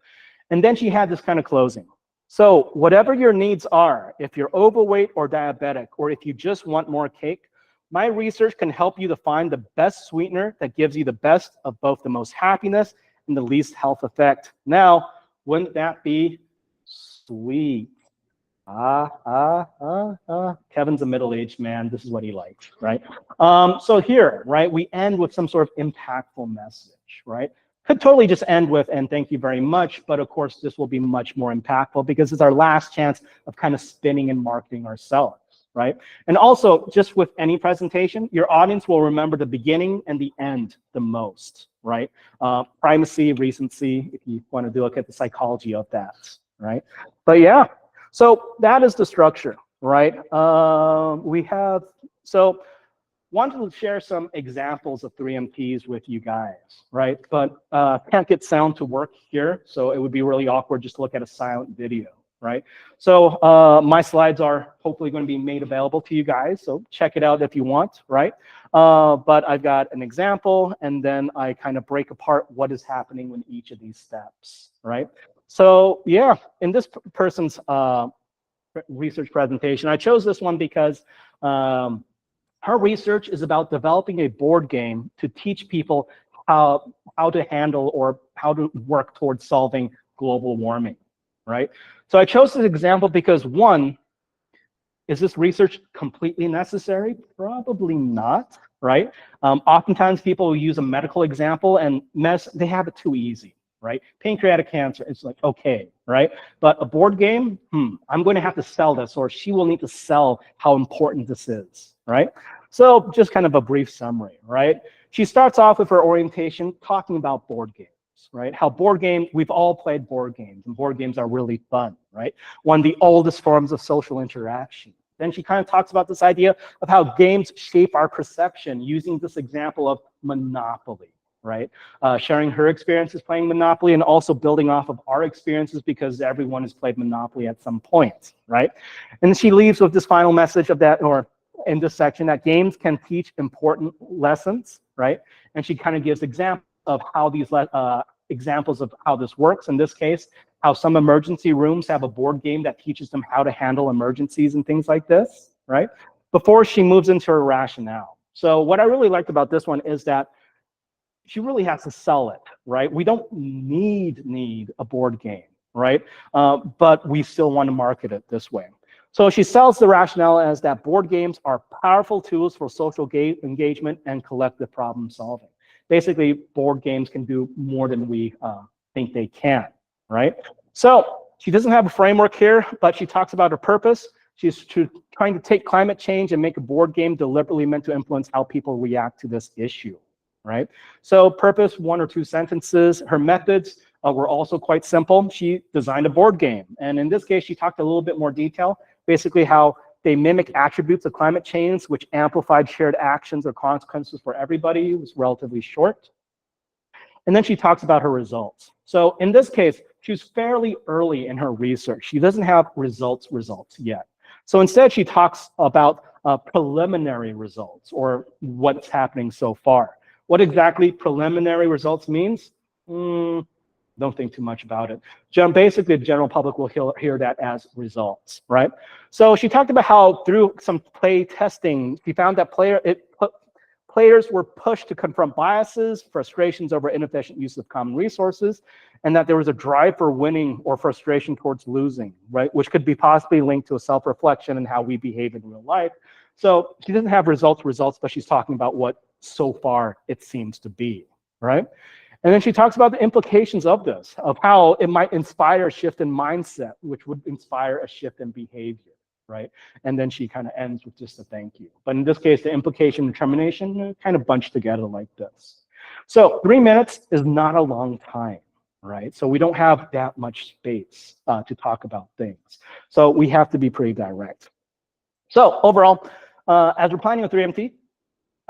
And then she had this kind of closing. So whatever your needs are, if you're overweight or diabetic, or if you just want more cake, my research can help you to find the best sweetener that gives you the best of both the most happiness and the least health effect. Now, wouldn't that be sweet? Kevin's a middle-aged man. This is what he likes, right? So here, right, we end with some sort of impactful message, right? Could totally just end with, and thank you very much, but of course, this will be much more impactful because it's our last chance of kind of spinning and marketing ourselves, right? And also, just with any presentation, your audience will remember the beginning and the end the most, right? Primacy, recency, if you want to look at the psychology of that, right? But yeah, so that is the structure, right? Wanted to share some examples of 3MTs with you guys, right? But can't get sound to work here, so it would be really awkward just to look at a silent video, right? So my slides are hopefully going to be made available to you guys, so check it out if you want, right? But I've got an example, and then I kind of break apart what is happening in each of these steps, right? So yeah, in this person's research presentation, I chose this one because her research is about developing a board game to teach people how to handle or how to work towards solving global warming, right? So I chose this example because one, is this research completely necessary? Probably not, right? Oftentimes people use a medical example and they have it too easy, right? Pancreatic cancer, it's like, okay, right? But a board game, I'm going to have to sell this, or she will need to sell how important this is, right? So just kind of a brief summary, right? She starts off with her orientation talking about board games, right? How board games, we've all played board games, and board games are really fun, right? One of the oldest forms of social interaction. Then she kind of talks about this idea of how games shape our perception using this example of Monopoly, right? Sharing her experiences playing Monopoly and also building off of our experiences because everyone has played Monopoly at some point, right? And she leaves with this final message of that, or in this section, that games can teach important lessons, right? And she kind of gives examples of how these examples of how this works. In this case, how some emergency rooms have a board game that teaches them how to handle emergencies and things like this, right? Before she moves into her rationale. So what I really liked about this one is that she really has to sell it, right? We don't need a board game, right? But we still want to market it this way. So she sells the rationale as that board games are powerful tools for social engagement and collective problem solving. Basically, board games can do more than we think they can, right? So she doesn't have a framework here, but she talks about her purpose. She's trying to take climate change and make a board game deliberately meant to influence how people react to this issue, right? So purpose, 1 or 2 sentences. Her methods were also quite simple. She designed a board game. And in this case, she talked a little bit more detail, basically how they mimic attributes of climate change, which amplified shared actions or consequences for everybody. It was relatively short. And then she talks about her results. So in this case, she's fairly early in her research. She doesn't have results yet. So instead, she talks about preliminary results, or what's happening so far. What exactly preliminary results means? Don't think too much about it. Basically, the general public will hear that as results, right? So she talked about how through some play testing, she found that players were pushed to confront biases, frustrations over inefficient use of common resources, and that there was a drive for winning or frustration towards losing, right? Which could be possibly linked to a self-reflection and how we behave in real life. So she doesn't have results, but she's talking about what so far it seems to be, right? And then she talks about the implications of this, of how it might inspire a shift in mindset, which would inspire a shift in behavior, right? And then she kind of ends with just a thank you. But in this case, the implication and termination kind of bunched together like this. So 3 minutes is not a long time, right? So we don't have that much space to talk about things. So we have to be pretty direct. So overall, as we're planning a 3MT,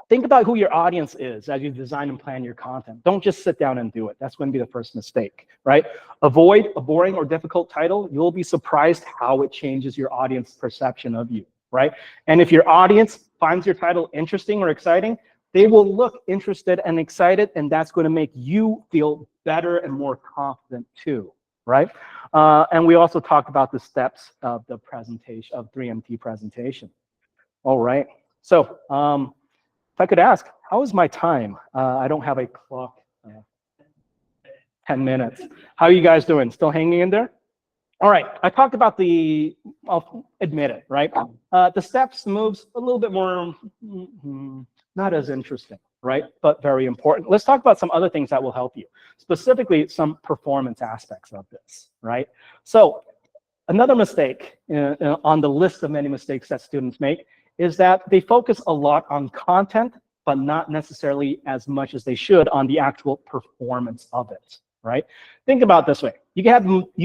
think about who your audience is as you design and plan your content. Don't just sit down and do it. That's going to be the first mistake, right? Avoid a boring or difficult title. You'll be surprised how it changes your audience perception of you, right? And if your audience finds your title interesting or exciting, they will look interested and excited, and that's going to make you feel better and more confident too, right? And we also talked about the steps of the presentation, of 3MT presentation. All right, so if I could ask, how is my time? I don't have a clock. 10 minutes. How are you guys doing? Still hanging in there? All right, I talked about the, I'll admit it, right? The steps, moves, a little bit more, not as interesting, right? But very important. Let's talk about some other things that will help you, specifically some performance aspects of this, right? So another mistake on the list of many mistakes that students make is that they focus a lot on content, but not necessarily as much as they should on the actual performance of it, right? Think about it this way. You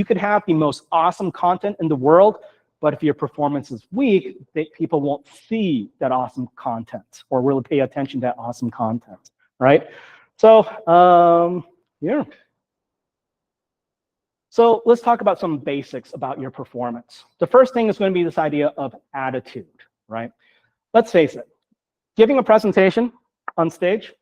could have the most awesome content in the world, but if your performance is weak, people won't see that awesome content or really pay attention to that awesome content, right? So, yeah. So let's talk about some basics about your performance. The first thing is going to be this idea of attitude, right? Let's face it, giving a presentation on stage,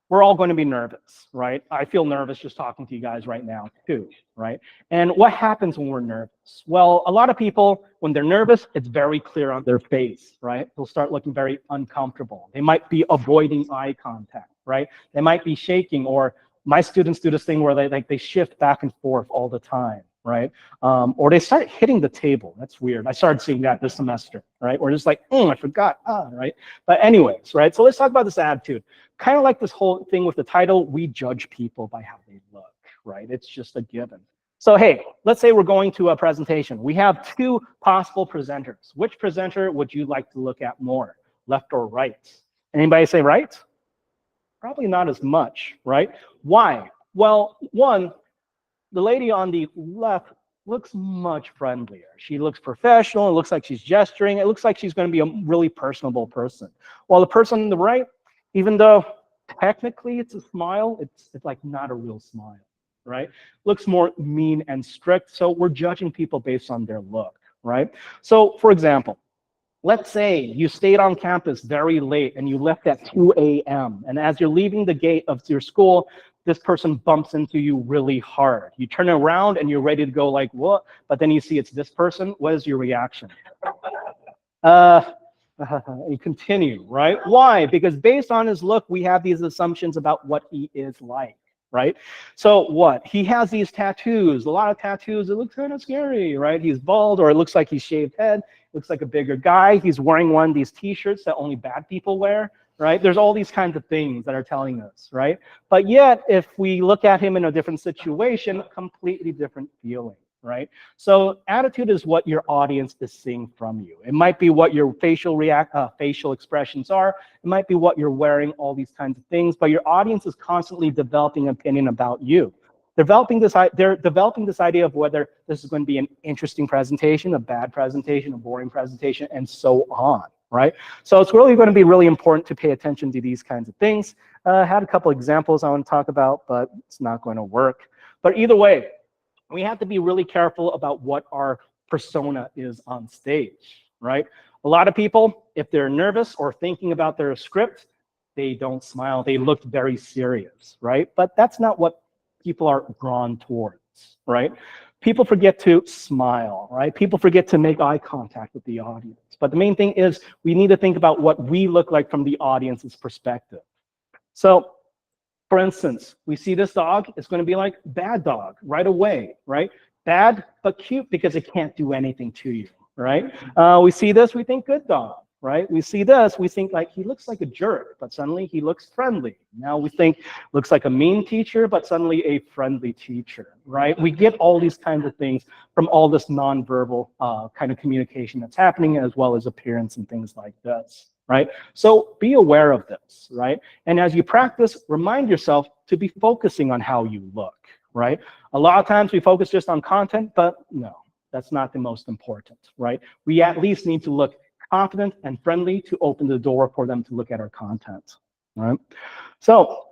we're all going to be nervous, right? I feel nervous just talking to you guys right now too, right? And what happens when we're nervous? Well, a lot of people, when they're nervous, it's very clear on their face, right? They'll start looking very uncomfortable. They might be avoiding eye contact, right? They might be shaking, or my students do this thing where they shift back and forth all the time, right? Or they start hitting the table. That's weird. I started seeing that this semester, right? Or just like, I forgot, right? But anyways, right? So let's talk about this attitude. Kind of like this whole thing with the title, we judge people by how they look, right? It's just a given. So hey, let's say we're going to a presentation. We have 2 possible presenters. Which presenter would you like to look at more, left or right? Anybody say right? Probably not as much, right? Why? Well, one, the lady on the left looks much friendlier. She looks professional. It looks like she's gesturing. It looks like she's going to be a really personable person. While the person on the right, even though technically it's a smile, it's like not a real smile, right? Looks more mean and strict. So we're judging people based on their look, right? So for example, let's say you stayed on campus very late and you left at 2 a.m. And as you're leaving the gate of your school, this person bumps into you really hard. You turn around and you're ready to go like, what? But then you see it's this person. What is your reaction? You continue, right? Why? Because based on his look, we have these assumptions about what he is like, right? So what? He has these tattoos, a lot of tattoos. It looks kind of scary, right? He's bald, or it looks like he's shaved head. Looks like a bigger guy. He's wearing one of these t-shirts that only bad people wear, right? There's all these kinds of things that are telling us, right? But yet, if we look at him in a different situation, completely different feeling, right? So attitude is what your audience is seeing from you. It might be what your facial expressions are. It might be what you're wearing, all these kinds of things, but your audience is constantly developing an opinion about you. They're developing this idea of whether this is going to be an interesting presentation, a bad presentation, a boring presentation, and so on, right? So it's really going to be really important to pay attention to these kinds of things. I had a couple examples I want to talk about, but it's not going to work. But either way, we have to be really careful about what our persona is on stage, right? A lot of people, if they're nervous or thinking about their script, they don't smile. They look very serious, right? But that's not what people are drawn towards, right? People forget to smile, right? People forget to make eye contact with the audience. But the main thing is we need to think about what we look like from the audience's perspective. So, for instance, we see this dog, it's going to be like bad dog right away, right? Bad but cute because it can't do anything to you, right? We see this, we think good dog, right? We see this, we think like he looks like a jerk, but suddenly he looks friendly. Now we think looks like a mean teacher, but suddenly a friendly teacher, right? We get all these kinds of things from all this nonverbal kind of communication that's happening, as well as appearance and things like this, right? So be aware of this, right? And as you practice, remind yourself to be focusing on how you look, right? A lot of times we focus just on content, but no, that's not the most important, right? We at least need to look confident and friendly to open the door for them to look at our content, right? So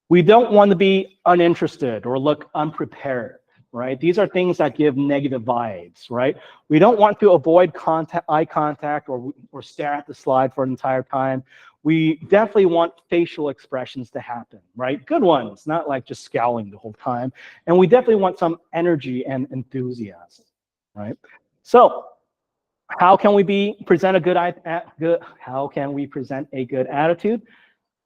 we don't want to be uninterested or look unprepared, right? These are things that give negative vibes, right? We don't want to avoid eye contact or stare at the slide for an entire time. We definitely want facial expressions to happen, right? Good ones, not like just scowling the whole time. And we definitely want some energy and enthusiasm, right? So how can we present a good attitude?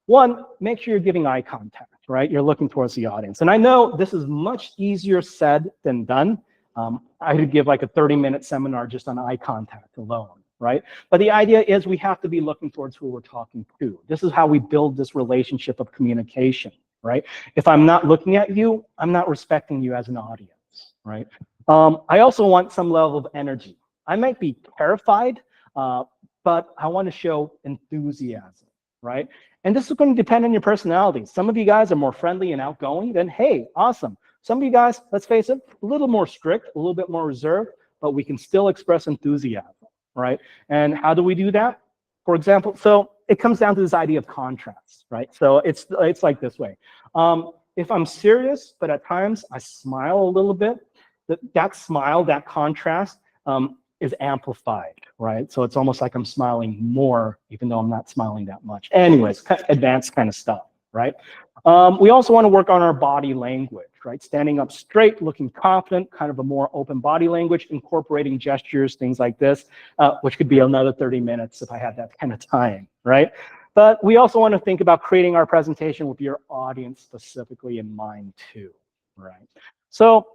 One, make sure you're giving eye contact, right? You're looking towards the audience. And I know this is much easier said than done. I could give like a 30-minute seminar just on eye contact alone, right? But the idea is we have to be looking towards who we're talking to. This is how we build this relationship of communication, right? If I'm not looking at you, I'm not respecting you as an audience, right? I also want some level of energy. I might be terrified, but I want to show enthusiasm, right? And this is going to depend on your personality. Some of you guys are more friendly and outgoing, then hey, awesome. Some of you guys, let's face it, a little more strict, a little bit more reserved, but we can still express enthusiasm, right? And how do we do that? For example, so it comes down to this idea of contrast, right? So it's like this way. If I'm serious, but at times I smile a little bit, that smile, that contrast, is amplified, right? So it's almost like I'm smiling more, even though I'm not smiling that much. Anyways, advanced kind of stuff, right? We also want to work on our body language, right? Standing up straight, looking confident, kind of a more open body language, incorporating gestures, things like this, which could be another 30 minutes if I had that kind of time, right? But we also want to think about creating our presentation with your audience specifically in mind too, right? So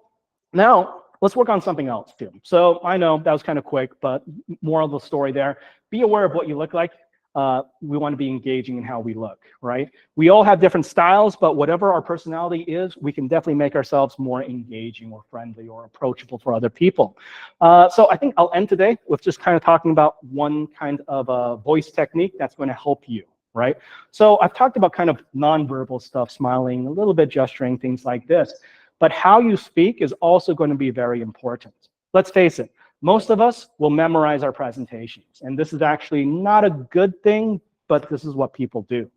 now, let's work on something else too. So I know that was kind of quick, but moral of the story there, be aware of what you look like. We want to be engaging in how we look, right? We all have different styles, but whatever our personality is, we can definitely make ourselves more engaging or friendly or approachable for other people. So I think I'll end today with just kind of talking about one kind of a voice technique that's going to help you, right? So I've talked about kind of nonverbal stuff, smiling, a little bit gesturing, things like this. But how you speak is also going to be very important. Let's face it, most of us will memorize our presentations. And this is actually not a good thing, but this is what people do.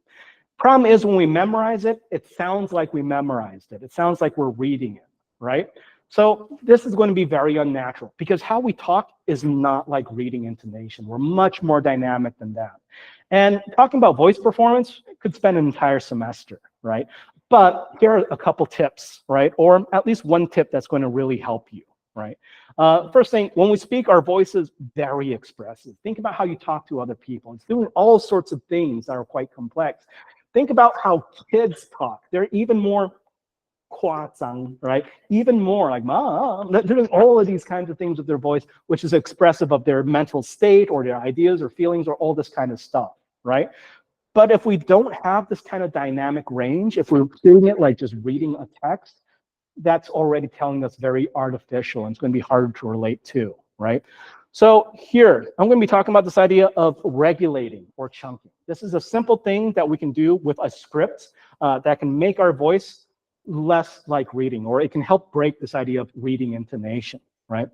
Problem is when we memorize it, it sounds like we memorized it. It sounds like we're reading it, right? So this is going to be very unnatural because how we talk is not like reading intonation. We're much more dynamic than that. And talking about voice performance, could spend an entire semester, right? But here are a couple tips, right? Or at least one tip that's going to really help you, right? First thing, when we speak, our voice is very expressive. Think about how you talk to other people. It's doing all sorts of things that are quite complex. Think about how kids talk. They're even more right? Even more like mom. They're doing all of these kinds of things with their voice, which is expressive of their mental state or their ideas or feelings or all this kind of stuff, right? But if we don't have this kind of dynamic range, if we're doing it like just reading a text, that's already telling us very artificial and it's going to be harder to relate to, right? So here, I'm going to be talking about this idea of regulating or chunking. This is a simple thing that we can do with a script that can make our voice less like reading, or it can help break this idea of reading intonation, right?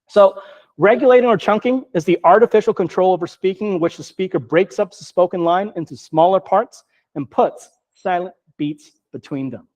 So regulating or chunking is the artificial control over speaking in which the speaker breaks up the spoken line into smaller parts and puts silent beats between them.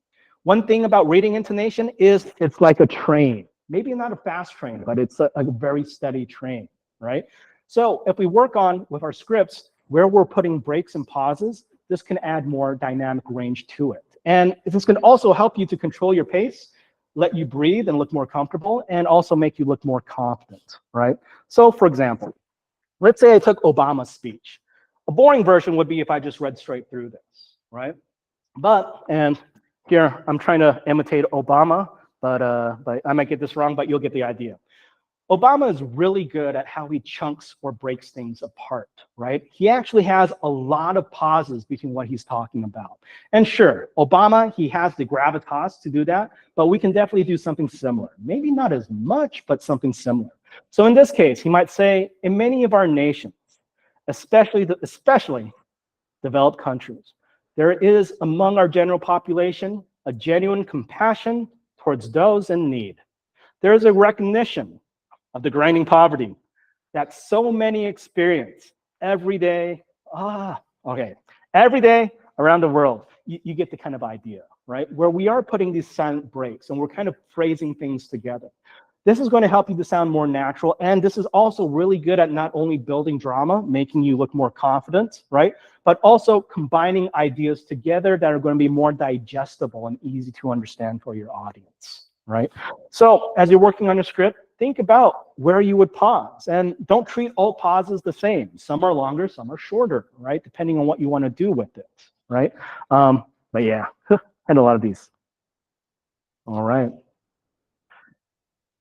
One thing about reading intonation is it's like a train. Maybe not a fast train, but it's a very steady train, right? So if we work on with our scripts where we're putting breaks and pauses, this can add more dynamic range to it. And this can also help you to control your pace, let you breathe and look more comfortable, and also make you look more confident, right? So for example, let's say I took Obama's speech. A boring version would be if I just read straight through this, right? But, and here I'm trying to imitate Obama, but I might get this wrong, but you'll get the idea. Obama is really good at how he chunks or breaks things apart, right? He actually has a lot of pauses between what he's talking about. And sure, Obama, he has the gravitas to do that, but we can definitely do something similar. Maybe not as much, but something similar. So in this case, he might say, in many of our nations, especially developed countries, there is among our general population a genuine compassion towards those in need. There is a recognition of the grinding poverty that so many experience every day. Every day around the world. You get the kind of idea, right? Where we are putting these silent breaks and we're kind of phrasing things together. This is going to help you to sound more natural, and this is also really good at not only building drama, making you look more confident, right? But also combining ideas together that are going to be more digestible and easy to understand for your audience, right? So as you're working on your script, think about where you would pause, and don't treat all pauses the same. Some are longer, some are shorter, right? Depending on what you want to do with it, right? But yeah, had a lot of these. All right.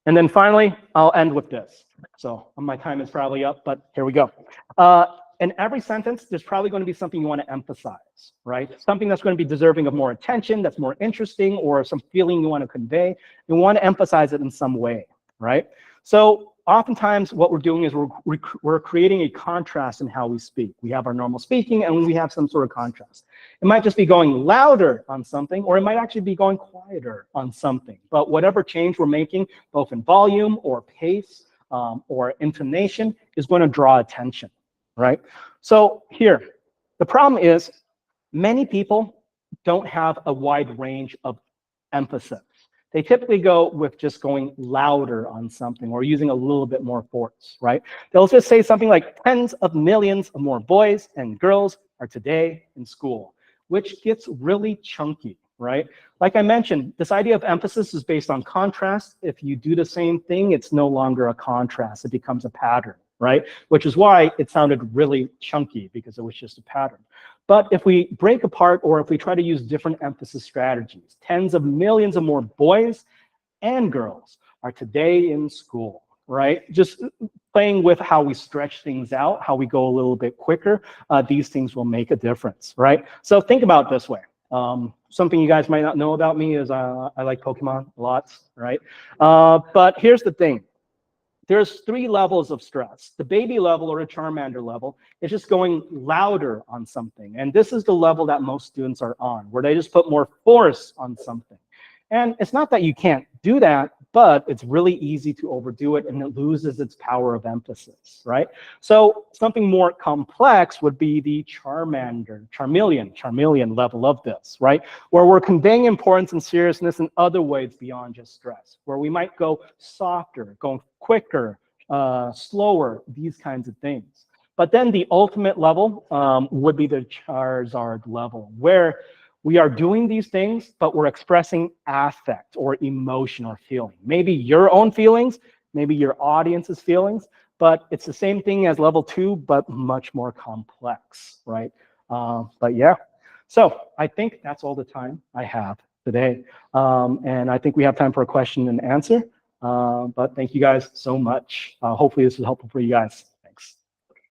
And then finally, I'll end with this. So my time is probably up, but here we go. In every sentence, there's probably going to be something you want to emphasize, right? Something that's going to be deserving of more attention, that's more interesting, or some feeling you want to convey. You want to emphasize it in some way, right? So oftentimes what we're doing is we're creating a contrast in how we speak. We have our normal speaking and we have some sort of contrast. It might just be going louder on something, or it might actually be going quieter on something. But whatever change we're making, both in volume or pace or intonation, is going to draw attention, right? So here, the problem is many people don't have a wide range of emphasis. They typically go with just going louder on something or using a little bit more force, right? They'll just say something like tens of millions of more boys and girls are today in school, which gets really chunky, right? Like I mentioned, this idea of emphasis is based on contrast. If you do the same thing, it's no longer a contrast. It becomes a pattern, right? Which is why it sounded really chunky, because it was just a pattern. But if we break apart, or if we try to use different emphasis strategies, tens of millions of more boys and girls are today in school, right? Just playing with how we stretch things out, how we go a little bit quicker, these things will make a difference, right? So think about it this way. Something you guys might not know about me is I like Pokemon lots, right? But here's the thing. There's 3 levels of stress. The baby level, or a Charmander level, is just going louder on something. And this is the level that most students are on, where they just put more force on something. And it's not that you can't do that, but it's really easy to overdo it, and it loses its power of emphasis, right? So something more complex would be the Charmeleon level of this, right? Where we're conveying importance and seriousness in other ways beyond just stress, where we might go softer, going quicker, slower, these kinds of things. But then the ultimate level would be the Charizard level, where we are doing these things, but we're expressing affect or emotion or feeling. Maybe your own feelings, maybe your audience's feelings, but it's the same thing as level 2, but much more complex, right? But yeah, so I think that's all the time I have today. And I think we have time for a question and answer. But thank you guys so much. Hopefully this was helpful for you guys.